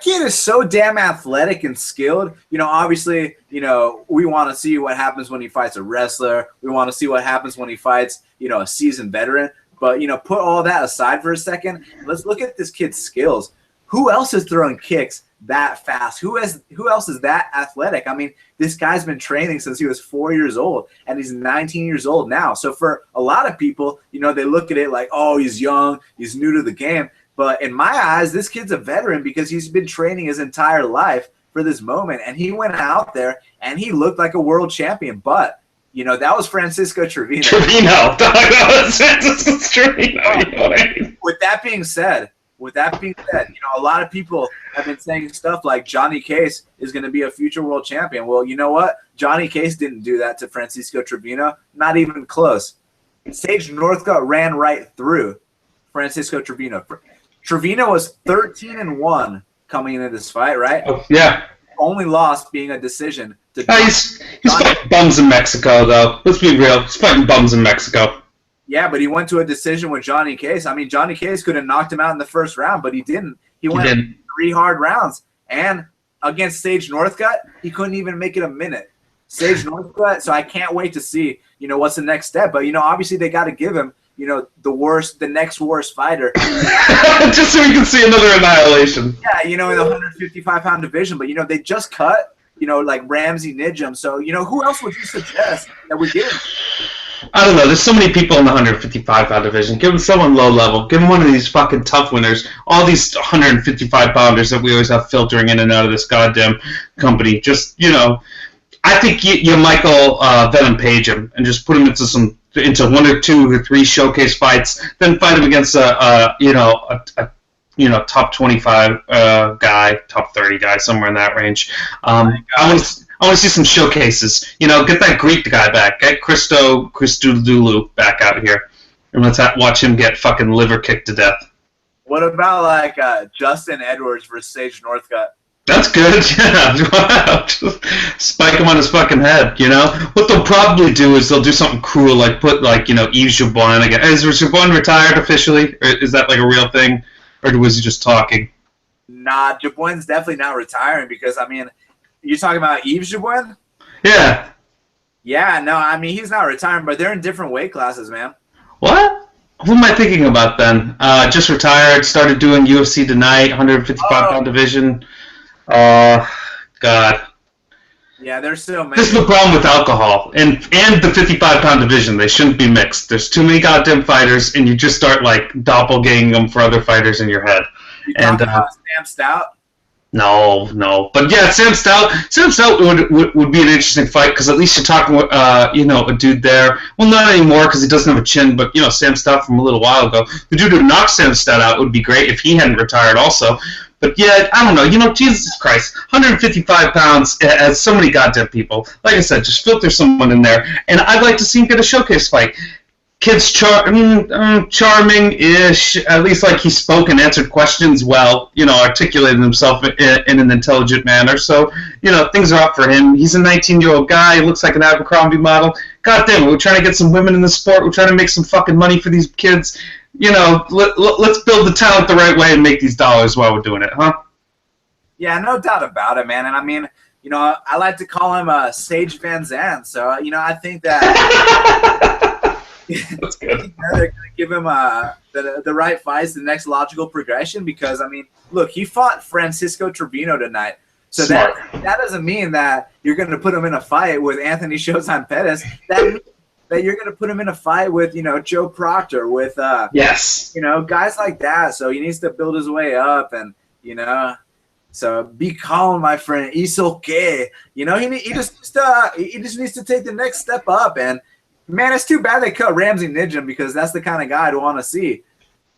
is so damn athletic and skilled. Obviously, we want to see what happens when he fights a wrestler. We want to see what happens when he fights, a seasoned veteran. But, put all that aside for a second. Let's look at this kid's skills. Who else is throwing kicks that fast? Who else is that athletic? I mean, this guy's been training since he was 4 years old, and he's 19 years old now. So for a lot of people, they look at it like, oh, he's young, he's new to the game. But in my eyes, this kid's a veteran because he's been training his entire life for this moment. And he went out there, and he looked like a world champion. But that was Francisco Trevino. That was Francisco Trevino. With that being said, a lot of people have been saying stuff like Johnny Case is going to be a future world champion. Well, you know what? Johnny Case didn't do that to Francisco Trevino. Not even close. Sage Northcutt ran right through Francisco Trevino. Trevino was 13-1 coming into this fight, right? Oh, yeah. Only loss being a decision. He's fighting bums in Mexico, though. Let's be real. He's fighting bums in Mexico. Yeah, but he went to a decision with Johnny Case. I mean, Johnny Case could have knocked him out in the first round, but he didn't. He went 3 hard rounds. And against Sage Northcutt, he couldn't even make it a minute. Sage Northcutt, so I can't wait to see, what's the next step. But, obviously they got to give him, the next worst fighter. Just so we can see another annihilation. Yeah, in the 155-pound division. But, they just cut, like Ramsey Nijum. So, who else would you suggest that we give? I don't know. There's so many people in the 155-pound division. Give him someone low level. Give him one of these fucking tough winners. All these 155-pounders that we always have filtering in and out of this goddamn company. Just, I think you Michael Venom Page him and just put him into one or two or three showcase fights. Then fight him against a top 25 guy, top 30 guy, somewhere in that range. I want to see some showcases. Get that Greek guy back. Get Christodoulou back out here. And let's watch him get fucking liver kicked to death. What about, Justin Edwards versus Sage Northcutt? That's good, yeah. Wow. Just spike him on his fucking head, What they'll probably do is they'll do something cruel, like put, Yves Jabouin again. Is Jabouin retired officially? Or is that, a real thing? Or was he just talking? Nah, Jabouin's definitely not retiring because, you're talking about Yves Jabouin? Yeah. Yeah, no, he's not retiring, but they're in different weight classes, man. What? Who am I thinking about then? Just retired, started doing UFC tonight, 155-pound division. God. Yeah, there's so many. This is the problem with alcohol and the 55-pound division. They shouldn't be mixed. There's too many goddamn fighters, and you just start, doppelganging them for other fighters in your head. You talking about Sam Stout? No. But yeah, Sam Stout would be an interesting fight because at least you're talking with, a dude there. Well, not anymore because he doesn't have a chin, but, Sam Stout from a little while ago. The dude who knocked Sam Stout out would be great if he hadn't retired also. But yeah, I don't know. Jesus Christ, 155 pounds as so many goddamn people. Like I said, just filter someone in there. And I'd like to see him get a showcase fight. Kid's charming-ish, at least he spoke and answered questions well, articulated himself in an intelligent manner. So, things are up for him. He's a 19-year-old guy. He looks like an Abercrombie model. God damn it, we're trying to get some women in the sport. We're trying to make some fucking money for these kids. Let's build the talent the right way and make these dollars while we're doing it, huh? Yeah, no doubt about it, man. And I like to call him Sage Van Zandt. So, I think that... That's good. They're going to give him the right fights, the next logical progression, because, look, he fought Francisco Trevino tonight. So that doesn't mean that you're going to put him in a fight with Anthony Showtime Pettis. That means that you're going to put him in a fight with, Joe Proctor, with, yes, guys like that. So he needs to build his way up and, so be calm, my friend. It's okay. He just needs to take the next step up. And, man, it's too bad they cut Ramsey Nijem because that's the kind of guy I'd want to see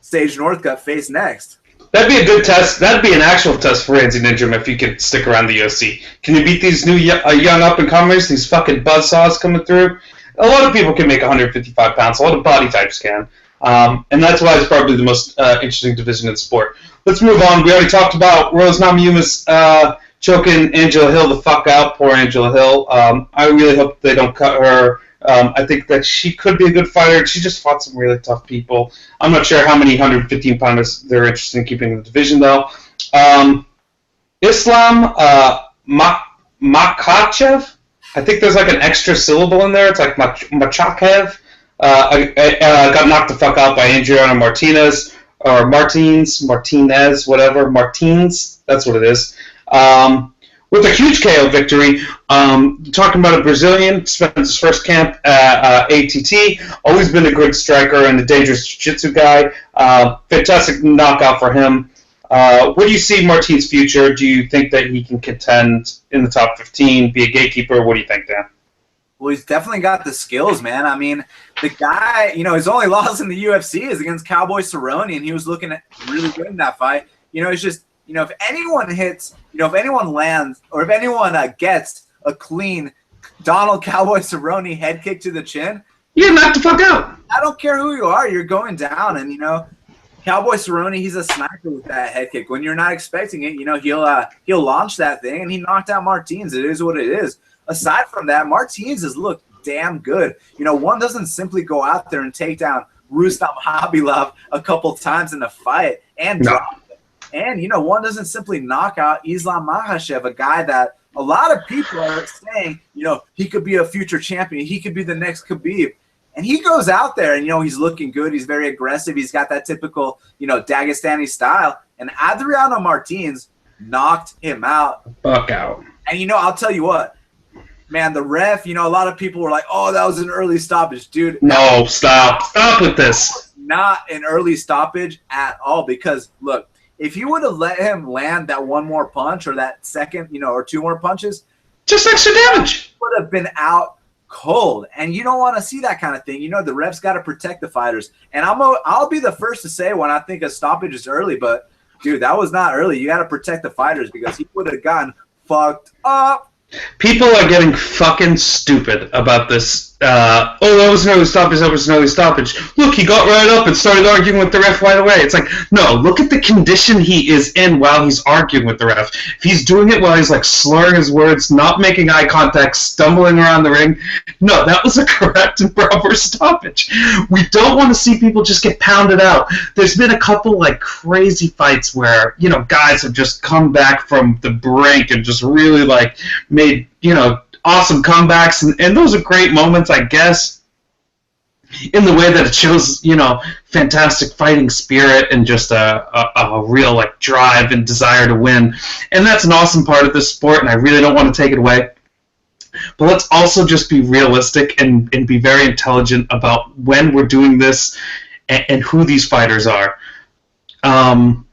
Sage Northcutt face next. That'd be a good test. That'd be an actual test for Ramsey Nijem if he could stick around the UFC. Can you beat these new young up-and-comers, these fucking buzzsaws coming through? A lot of people can make 155 pounds. A lot of body types can. And that's why it's probably the most interesting division in the sport. Let's move on. We already talked about Rose Namajunas choking Angela Hill the fuck out. Poor Angela Hill. I really hope they don't cut her. I think that she could be a good fighter. She just fought some really tough people. I'm not sure how many 115-pounders they're interested in keeping in the division, though. Islam Makhachev. I think there's an extra syllable in there. It's like Machakev. Got knocked the fuck out by Adriano Martinez. Or Martinez, whatever. Martins. That's what it is. With a huge KO victory, talking about a Brazilian, spent his first camp at ATT, always been a good striker and a dangerous jiu-jitsu guy. Fantastic knockout for him. Where do you see Martin's future? Do you think that he can contend in the top 15, be a gatekeeper? What do you think, Dan? Well, he's definitely got the skills, man. The guy, his only loss in the UFC is against Cowboy Cerrone, and he was looking really good in that fight. It's just, if anyone hits, if anyone lands, or if anyone gets a clean Donald Cowboy Cerrone head kick to the chin, you knock the fuck out. I don't care who you are, you're going down. And Cowboy Cerrone, he's a sniper with that head kick. When you're not expecting it, he'll launch that thing, and he knocked out Martins. It is what it is. Aside from that, Martins has looked damn good. One doesn't simply go out there and take down Rustam Khabilov a couple times in a fight and drop. And, one doesn't simply knock out Islam Makhachev, a guy that a lot of people are saying, he could be a future champion. He could be the next Khabib. And he goes out there and, he's looking good. He's very aggressive. He's got that typical, Dagestani style. And Adriano Martins knocked him out. Fuck out. And, I'll tell you what. man, the ref, a lot of people were like, oh, that was an early stoppage. Dude. No, stop. Stop with this. Not an early stoppage at all because, look, if you would have let him land that one more punch or that second, or two more punches. Just extra damage. Would have been out cold. And you don't want to see that kind of thing. The refs got to protect the fighters. And I'll be the first to say when I think a stoppage is early, but, dude, that was not early. You got to protect the fighters because he would have gotten fucked up. People are getting fucking stupid about this. That was an early stoppage, that was an early stoppage. Look, he got right up and started arguing with the ref right away. It's like, no, look at the condition he is in while he's arguing with the ref. If he's doing it while he's like slurring his words, not making eye contact, stumbling around the ring, no, that was a correct and proper stoppage. We don't want to see people just get pounded out. There's been a couple like crazy fights where, guys have just come back from the brink and just really like made, awesome comebacks, and those are great moments, I guess, in the way that it shows, fantastic fighting spirit and just a real like drive and desire to win, and that's an awesome part of this sport, and I really don't want to take it away. But let's also just be realistic and be very intelligent about when we're doing this and who these fighters are. Adriano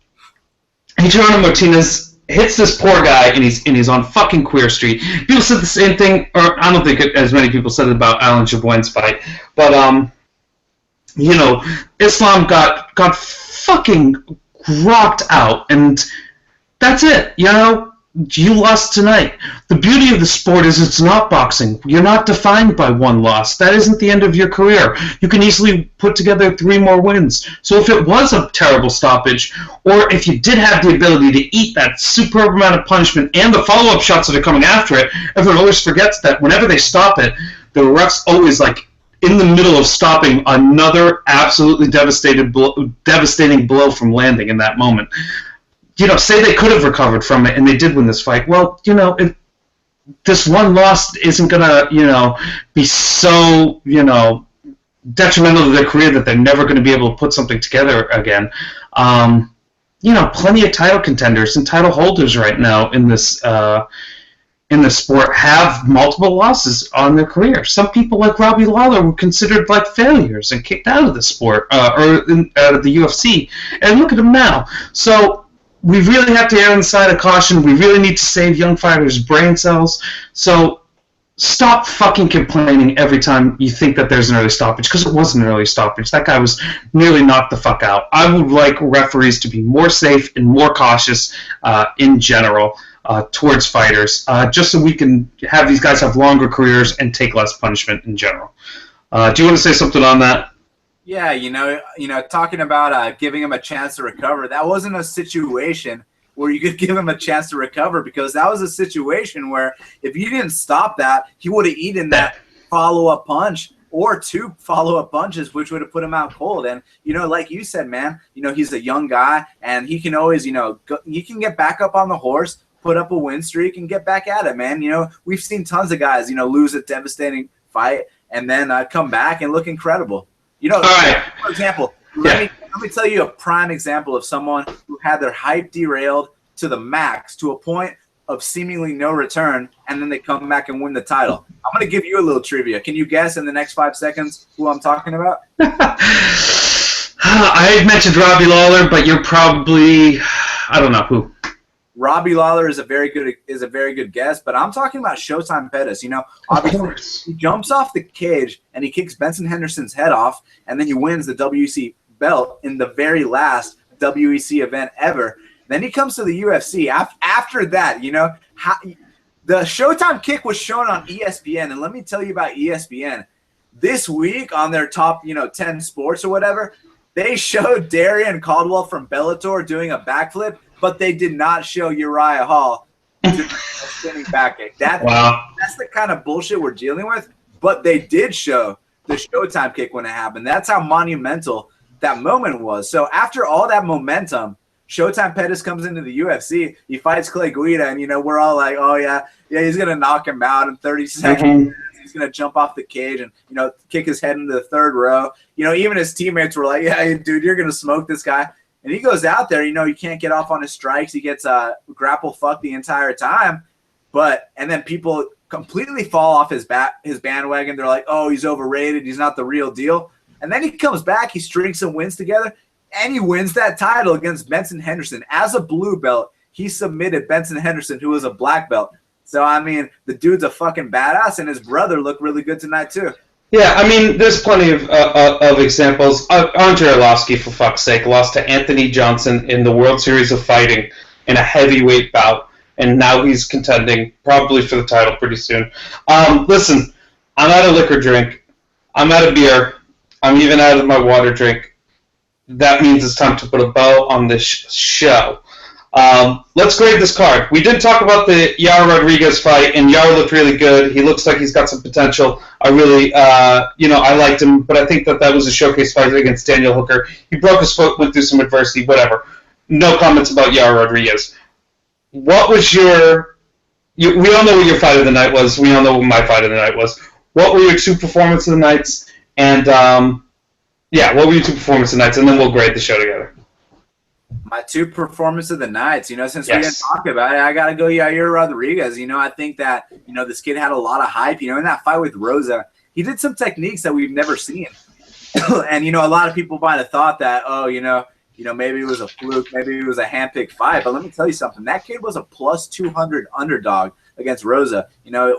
Martinez hits this poor guy, and he's on fucking Queer Street. People said the same thing, or I don't think as many people said it about Alan Jaboin's fight, but Islam got fucking rocked out, and that's it. You lost tonight. The beauty of the sport is it's not boxing. You're not defined by one loss. That isn't the end of your career. You can easily put together 3 more wins. So if it was a terrible stoppage, or if you did have the ability to eat that superb amount of punishment and the follow-up shots that are coming after it, everyone always forgets that whenever they stop it, the ref's always like in the middle of stopping another absolutely devastating blow from landing in that moment. Say they could have recovered from it and they did win this fight. Well, this one loss isn't going to, be so, detrimental to their career that they're never going to be able to put something together again. Plenty of title contenders and title holders right now in this sport have multiple losses on their career. Some people like Robbie Lawler were considered like failures and kicked out of the sport out of the UFC. And look at him now. So we really have to err on the side of caution. We really need to save young fighters' brain cells. So stop fucking complaining every time you think that there's an early stoppage, because it wasn't an early stoppage. That guy was nearly knocked the fuck out. I would like referees to be more safe and more cautious in general towards fighters, just so we can have these guys have longer careers and take less punishment in general. Do you want to say something on that? Yeah, talking about giving him a chance to recover, that wasn't a situation where you could give him a chance to recover, because that was a situation where if you didn't stop that, he would have eaten that follow-up punch or 2 follow-up punches, which would have put him out cold. And, like you said, man, he's a young guy, and he can always, he can get back up on the horse, put up a win streak, and get back at it, man. We've seen tons of guys, lose a devastating fight and then come back and look incredible. All right. For example, let me tell you a prime example of someone who had their hype derailed to the max, to a point of seemingly no return, and then they come back and win the title. I'm going to give you a little trivia. Can you guess in the next 5 seconds who I'm talking about? I mentioned Robbie Lawler, but you're probably, I don't know who. Robbie Lawler is a very good guess, but I'm talking about Showtime Pettis. Obviously he jumps off the cage and he kicks Benson Henderson's head off, and then he wins the WEC belt in the very last WEC event ever. Then he comes to the UFC. After that, the Showtime kick was shown on ESPN, and let me tell you about ESPN. This week on their top, 10 sports or whatever, they showed Darian Caldwell from Bellator doing a backflip, but they did not show Uriah Hall doing a spinning back kick. That's the kind of bullshit we're dealing with, but they did show the Showtime kick when it happened. That's how monumental that moment was. So after all that momentum, Showtime Pettis comes into the UFC. He fights Clay Guida, and, we're all like, oh, yeah, he's going to knock him out in 30 seconds. Mm-hmm. He's going to jump off the cage and, kick his head into the third row. Even his teammates were like, yeah, dude, you're going to smoke this guy. And he goes out there, he can't get off on his strikes. He gets grapple fucked the entire time. And then people completely fall off his bandwagon. They're like, oh, he's overrated. He's not the real deal. And then he comes back. He strings some wins together, and he wins that title against Benson Henderson. As a blue belt, he submitted Benson Henderson, who was a black belt. So, I mean, the dude's a fucking badass, and his brother looked really good tonight, too. Yeah, I mean, there's plenty of examples. Andre Arlovski, for fuck's sake, lost to Anthony Johnson in the World Series of Fighting in a heavyweight bout, and now he's contending probably for the title pretty soon. Listen, I'm out of liquor drink. I'm out of beer. I'm even out of my water drink. That means it's time to put a bow on this show. Let's grade this card. We didn't talk about the Yair Rodriguez fight, and Yair looked really good. He looks like he's got some potential. I really, I liked him, but I think that was a showcase fight against Daniel Hooker. He broke his foot, went through some adversity, whatever. No comments about Yair Rodriguez. What was we all know what your fight of the night was. We all know what my fight of the night was. What were your two performance of the nights? And, what were your two performance of the nights? And then we'll grade the show together. My two performance of the nights, since we didn't talk about it, I got to go Yair Rodriguez. I think that, this kid had a lot of hype. In that fight with Rosa, he did some techniques that we've never seen. And, a lot of people might have thought that, maybe it was a fluke, maybe it was a handpicked fight. But let me tell you something. That kid was a plus 200 underdog against Rosa.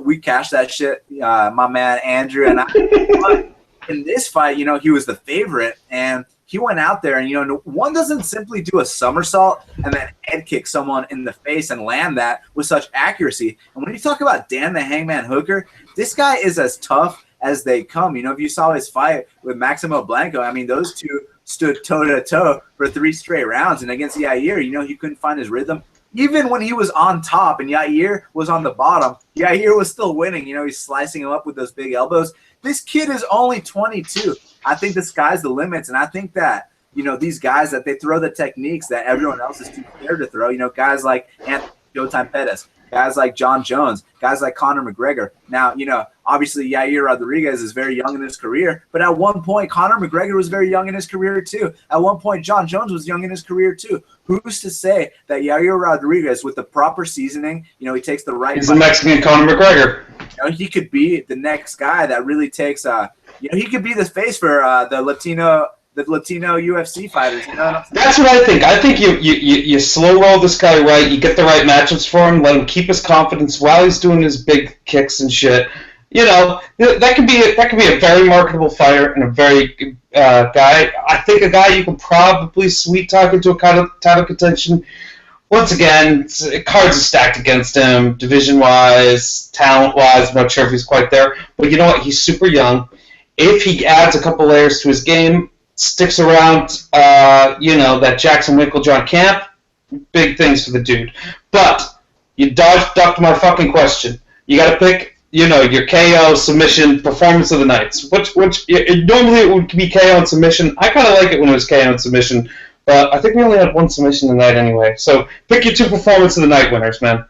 We cashed that shit, my man Andrew and I. In this fight, he was the favorite, and he went out there, and, one doesn't simply do a somersault and then head kick someone in the face and land that with such accuracy. And when you talk about Dan the Hangman Hooker, this guy is as tough as they come. If you saw his fight with Maximo Blanco, I mean, those two stood toe-to-toe for 3 straight rounds. And against Yair, he couldn't find his rhythm. Even when he was on top and Yair was on the bottom, Yair was still winning. He's slicing him up with those big elbows. This kid is only 22. I think the sky's the limits, and I think that, these guys, that they throw the techniques that everyone else is too scared to throw. Guys like Anthony Showtime Pettis, guys like John Jones, guys like Conor McGregor. Now, obviously Yair Rodriguez is very young in his career, but at one point Conor McGregor was very young in his career too. At one point John Jones was young in his career too. Who's to say that Yair Rodriguez, with the proper seasoning, he takes the right. He's the Mexican Conor McGregor. He could be the next guy that really takes. He could be the face for the Latino UFC fighters. That's what I think. I think you slow roll this guy right. You get the right matchups for him. Let him keep his confidence while he's doing his big kicks and shit. That could be a very marketable fighter and a very guy. I think a guy you can probably sweet talk into a title contention. Once again, cards are stacked against him, division-wise, talent-wise. I'm not sure if he's quite there. But you know what? He's super young. If he adds a couple layers to his game, sticks around, that Jackson Winklejohn camp, big things for the dude. But you ducked my fucking question. You got to pick, your KO, submission, performance of the nights. Which normally it would be KO and submission. I kind of like it when it was KO and submission. But I think we only had one submission tonight anyway. So pick your two performance of the night winners, man.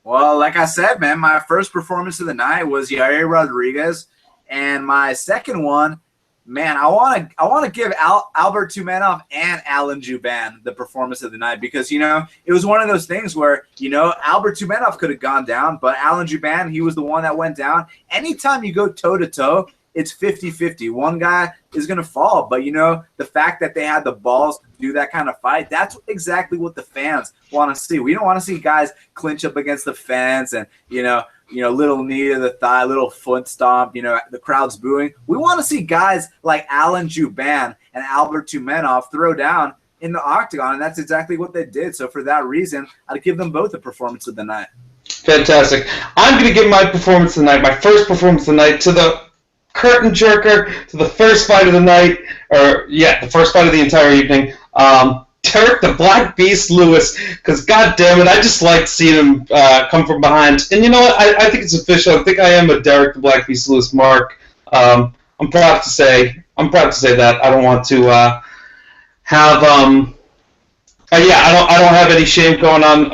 Well, like I said, man, my first performance of the night was Yair Rodriguez. And my second one, man, I want to give Albert Tumenov and Alan Jouban the performance of the night because, it was one of those things where, Albert Tumenov could have gone down, but Alan Jouban, he was the one that went down. Anytime you go toe-to-toe, it's 50-50. One guy is going to fall. But, the fact that they had the balls to do that kind of fight, that's exactly what the fans want to see. We don't want to see guys clinch up against the fence and, little knee to the thigh, little foot stomp, the crowd's booing. We want to see guys like Alan Jouban and Albert Tumenov throw down in the octagon, and that's exactly what they did. So for that reason, I'd give them both a performance of the night. Fantastic. I'm going to give my performance of the night, my first performance of the night, to the curtain jerker, to the first fight of the night, the first fight of the entire evening. Derek the Black Beast Lewis, because god damn it, I just liked seeing him come from behind. And you know what? I think it's official. I think I am a Derek the Black Beast Lewis mark. I'm proud to say that. I don't want to have I don't have any shame going on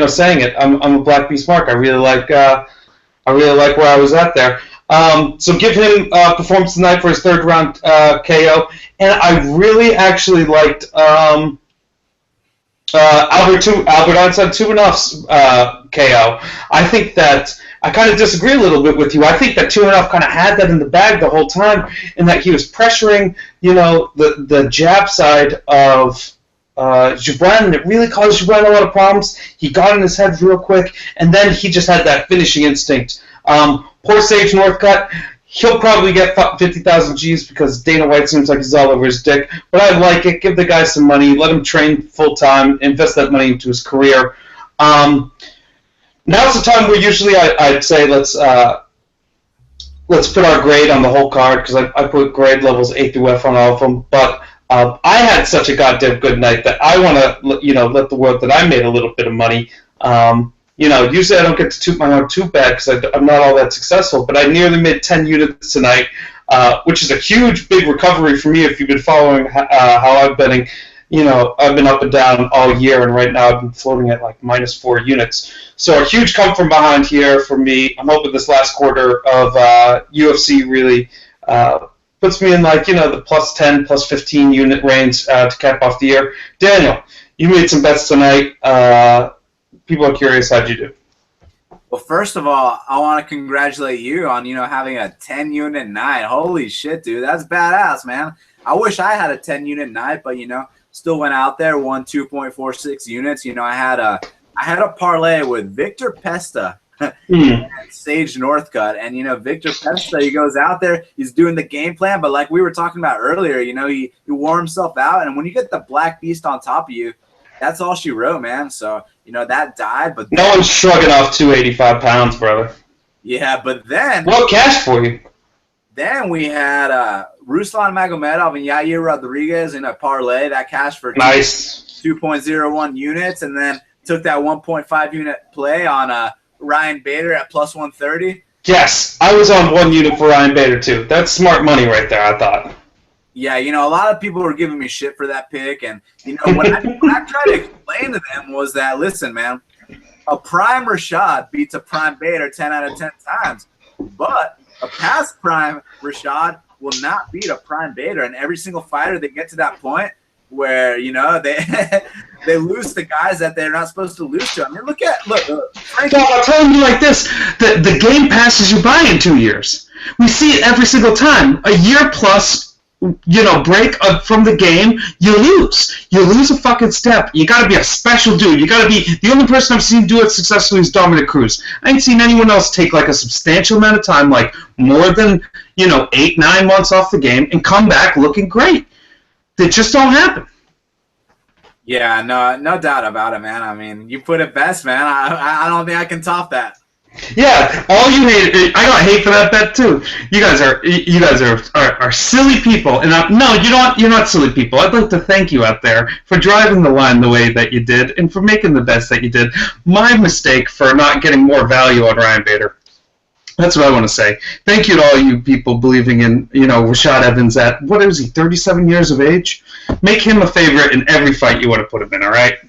saying it. I'm a Black Beast mark. I really like where I was at there. So give him performance tonight for his third round KO, and I really actually liked Albert Einstein Tumenov's KO. I think that I kind of disagree a little bit with you. I think that 2.5 kind of had that in the bag the whole time, in that he was pressuring, the jab side of Gibran, and it really caused Gibran a lot of problems. He got in his head real quick, and then he just had that finishing instinct. Poor Sage Northcutt. He'll probably get 50,000 G's because Dana White seems like he's all over his dick. But I like it. Give the guy some money. Let him train full time. Invest that money into his career. Now's the time where usually I'd say let's put our grade on the whole card, because I put grade levels A through F on all of them. But I had such a goddamn good night that I want to let the world that I made a little bit of money. Usually I don't get to toot my horn too bad because I'm not all that successful, but I nearly made 10 units tonight, which is a huge, big recovery for me if you've been following how I'm betting. I've been up and down all year, and right now I've been floating at like -4 units. So a huge come from behind here for me. I'm hoping this last quarter of UFC really puts me in the +10, +15 unit range to cap off the year. Daniel, you made some bets tonight. People are curious, how'd you do? Well, first of all, I want to congratulate you on, having a 10-unit night. Holy shit, dude. That's badass, man. I wish I had a 10-unit night, but, still went out there, won 2.46 units. I had a parlay with Victor Pesta and Sage Northcutt. And, Victor Pesta, he goes out there, he's doing the game plan. But like we were talking about earlier, he wore himself out. And when you get the Black Beast on top of you, that's all she wrote, man. So, that died. But no one's shrugging off 285 pounds, brother. Yeah, but then... What cash for you? Then we had Ruslan Magomedov and Yair Rodriguez in a parlay that cashed for nice 2.01 units, and then took that 1.5 unit play on Ryan Bader at +130. Yes, I was on 1 unit for Ryan Bader too. That's smart money right there, I thought. Yeah, a lot of people were giving me shit for that pick, and what I tried to explain to them was that, listen, man, a prime Rashad beats a prime Bader 10 out of 10 times, but a past prime Rashad will not beat a prime Bader, and every single fighter they get to that point where they lose to guys that they're not supposed to lose to. I mean, look. I'll tell you like this: the game passes you by in 2 years. We see it every single time. A year plus. Break from the game, you lose. You lose a fucking step. You got to be a special dude. You got to be the only person I've seen do it successfully is Dominic Cruz. I ain't seen anyone else take like a substantial amount of time, like more than 8-9 months off the game, and come back looking great. They just don't happen. Yeah, no doubt about it, man. I mean, you put it best, man. I don't think I can top that. Yeah, all you hate. I got hate for that bet too. You guys are silly people, and no, you're not silly people. I'd like to thank you out there for driving the line the way that you did, and for making the bets that you did. My mistake for not getting more value on Ryan Bader. That's what I want to say. Thank you to all you people believing in Rashad Evans at what is he, 37 years of age? Make him a favorite in every fight you want to put him in. All right.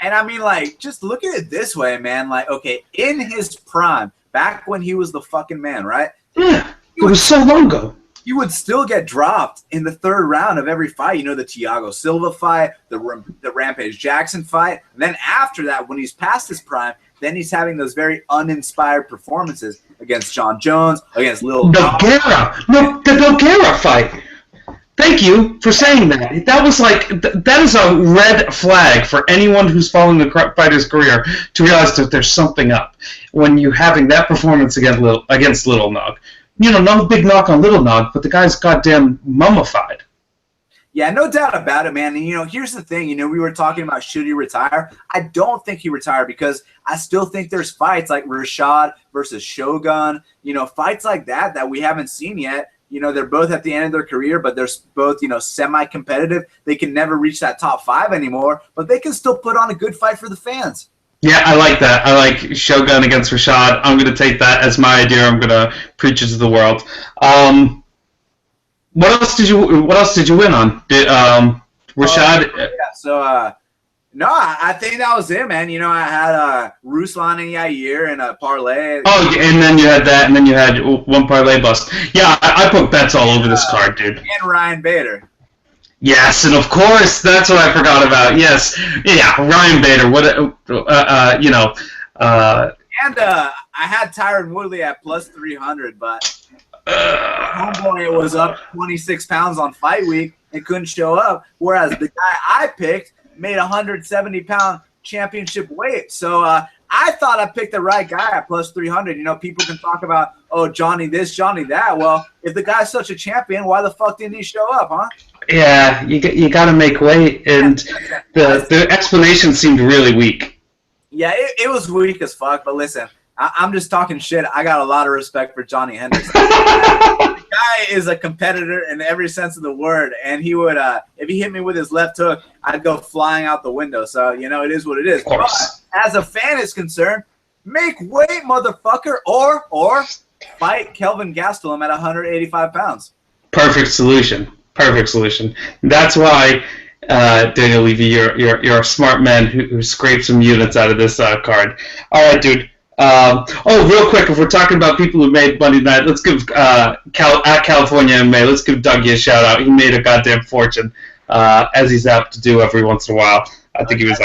And I mean, just look at it this way, man. Okay, in his prime, back when he was the fucking man, right? Yeah, it was so long ago. You would still get dropped in the 3rd round of every fight. The Thiago Silva fight, the Rampage Jackson fight. And then after that, when he's past his prime, then he's having those very uninspired performances against John Jones, against Lil Nogueira. The Nogueira fight. Thank you for saying that. That was that is a red flag for anyone who's following the fighter's career to realize that there's something up when you're having that performance against Little Nog. No big knock on Little Nog, but the guy's goddamn mummified. Yeah, no doubt about it, man. And, here's the thing. We were talking about should he retire. I don't think he retired because I still think there's fights like Rashad versus Shogun, fights like that we haven't seen yet. They're both at the end of their career, but they're both, semi-competitive. They can never reach that top 5 anymore, but they can still put on a good fight for the fans. Yeah, I like that. I like Shogun against Rashad. I'm going to take that as my idea. I'm going to preach it to the world. What else did you win on? Did Rashad? No, I think that was it, man. I had Ruslan and Yair in a parlay. Oh, and then you had that, and then you had one parlay bust. Yeah, I put bets all over this card, dude. And Ryan Bader. Yes, and of course, that's what I forgot about. Yes, yeah, Ryan Bader. What, And I had Tyron Woodley at plus 300, but homeboy was up 26 pounds on fight week and couldn't show up, whereas the guy I picked made 170-pound championship weight. So I thought I picked the right guy at plus 300. You know, people can talk about, oh, Johnny this, Johnny that. Well, if the guy's such a champion, why the fuck didn't he show up, huh? Yeah, you got to make weight, and the explanation seemed really weak. Yeah, it was weak as fuck, but listen, I'm just talking shit. I got a lot of respect for Johnny Henderson. The guy is a competitor in every sense of the word, and he would, if he hit me with his left hook, I'd go flying out the window. So, you know, it is what it is. Of course. But as a fan is concerned, make weight, motherfucker, or fight Kelvin Gastelum at 185 pounds. Perfect solution. That's why, Daniel Levi, you're a smart man who scraped some units out of this card. All right, dude. Real quick, if we're talking about people who made Monday night, let's give California MMA. Let's give Dougie a shout out. He made a goddamn fortune, as he's apt to do every once in a while. I think it was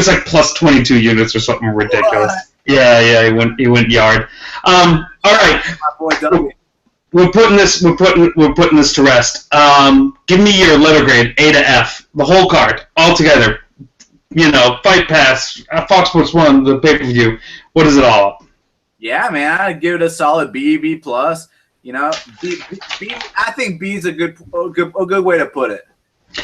like plus 22 units or something ridiculous. What? Yeah, he went yard. All right. My boy Dougie. We're putting this to rest. Give me your letter grade, A to F, the whole card, all together. You know, Fight Pass, Fox Sports 1, the pay-per-view. What is it all? Yeah, man, I'd give it a solid B plus. You know, B. I think B is a good way to put it.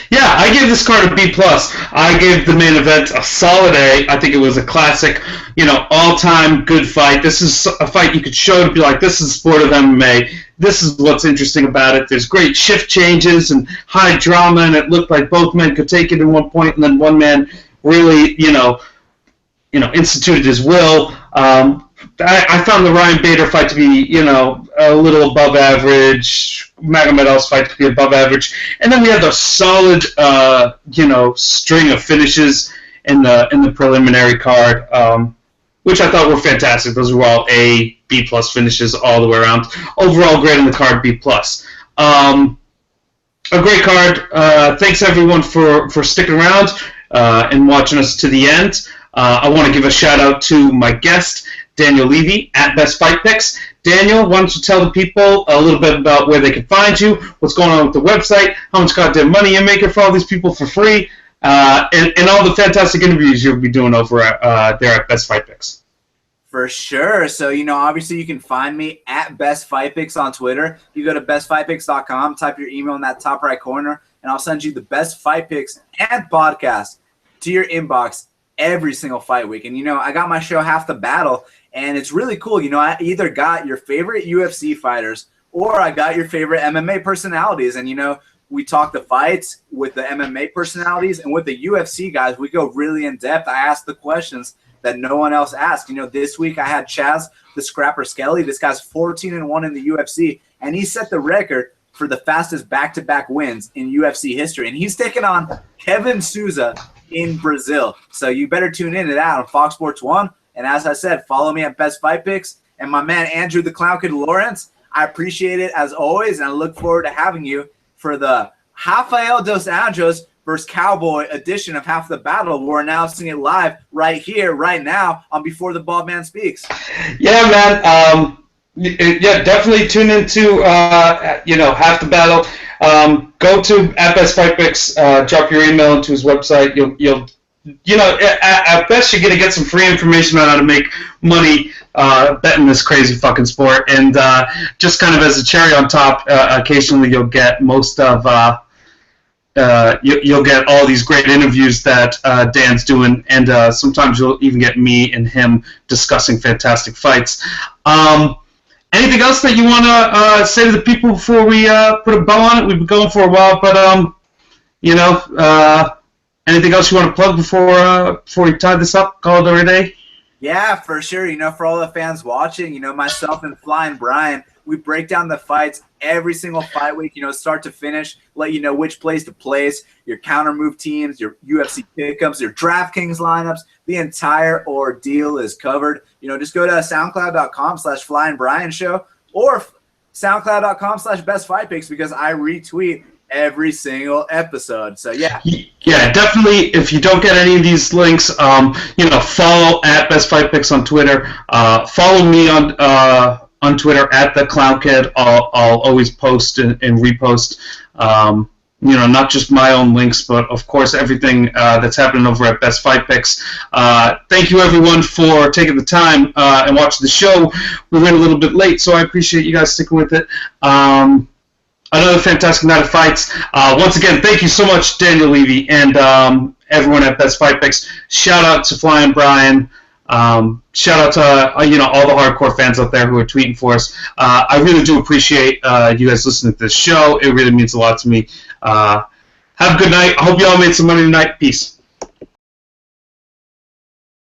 Yeah, I gave this card a B plus. I gave the main event a solid A. I think it was a classic, you know, all-time good fight. This is a fight you could show to be like, this is the sport of MMA. This is what's interesting about it. There's great shift changes and high drama, and it looked like both men could take it in one point, and then one man really, you know, instituted his will. I found the Ryan Bader fight to be, you know, a little above average. Magomedov's fight to be above average, and then we had the solid, string of finishes in the preliminary card, which I thought were fantastic. Those were all A, B plus finishes all the way around. Overall grade on the card, B plus. A great card. Thanks everyone for sticking around and watching us to the end. I want to give a shout out to my guest, Daniel Levi at Best Fight Picks. Daniel, why don't you tell the people a little bit about where they can find you, what's going on with the website, how much goddamn money you're making for all these people for free, and all the fantastic interviews you'll be doing over there at Best Fight Picks. For sure. So, you know, obviously you can find me at Best Fight Picks on Twitter. You go to bestfightpicks.com, type your email in that top right corner, and I'll send you the best fight picks and podcast to your inbox every single fight week. And, you know, I got my show Half the Battle, and it's really cool. You know, I either got your favorite UFC fighters or I got your favorite MMA personalities. And, you know, we talk the fights with the MMA personalities, and with the UFC guys, we go really in depth. I ask the questions that no one else asked. You know, this week I had Chaz the Scrapper Skelly. This guy's 14-1 in the UFC, and he set the record for the fastest back-to-back wins in UFC history. And he's taking on Kevin Souza in Brazil. So you better tune into that on Fox Sports 1. And as I said, follow me at Best Fight Picks. And my man Andrew the Clown Kid Lawrence, I appreciate it as always, and I look forward to having you for the Rafael dos Anjos versus Cowboy edition of Half the Battle. We're announcing it live right here, right now on Before the Bald Man Speaks. Yeah, man. Yeah, definitely tune into Half the Battle. Go to at Best Fight Picks. Drop your email into his website. You'll at best you're gonna get some free information on how to make money betting this crazy fucking sport. And just kind of as a cherry on top, occasionally you'll get most of you'll get all these great interviews that Dan's doing, and sometimes you'll even get me and him discussing fantastic fights. Anything else that you want to say to the people before we put a bow on it? We've been going for a while, but anything else you want to plug before we tie this up? Call it a day. Yeah, for sure. You know, for all the fans watching, you know, myself and Flying Brian, we break down the fights every single fight week, you know, start to finish, let you know which plays to place, your counter move teams, your UFC pickups, your DraftKings lineups. The entire ordeal is covered. You know, just go to soundcloud.com/FlyingBrianShow or soundcloud.com/BestFightPicks, because I retweet every single episode. So yeah. Yeah, definitely. If you don't get any of these links, follow at Best Fight Picks on Twitter. Follow me on Twitter at the Clown Kid. I'll always post and repost. Not just my own links, but of course everything that's happening over at Best Fight Picks. Thank you everyone for taking the time and watching the show. We went a little bit late, so I appreciate you guys sticking with it. Another fantastic night of fights. Once again, thank you so much, Daniel Levi, and everyone at Best Fight Picks. Shout out to Flying Brian. Shout out to all the hardcore fans out there who are tweeting for us. I really do appreciate you guys listening to this show. It really means a lot to me. Have a good night. I hope you all made some money tonight. Peace.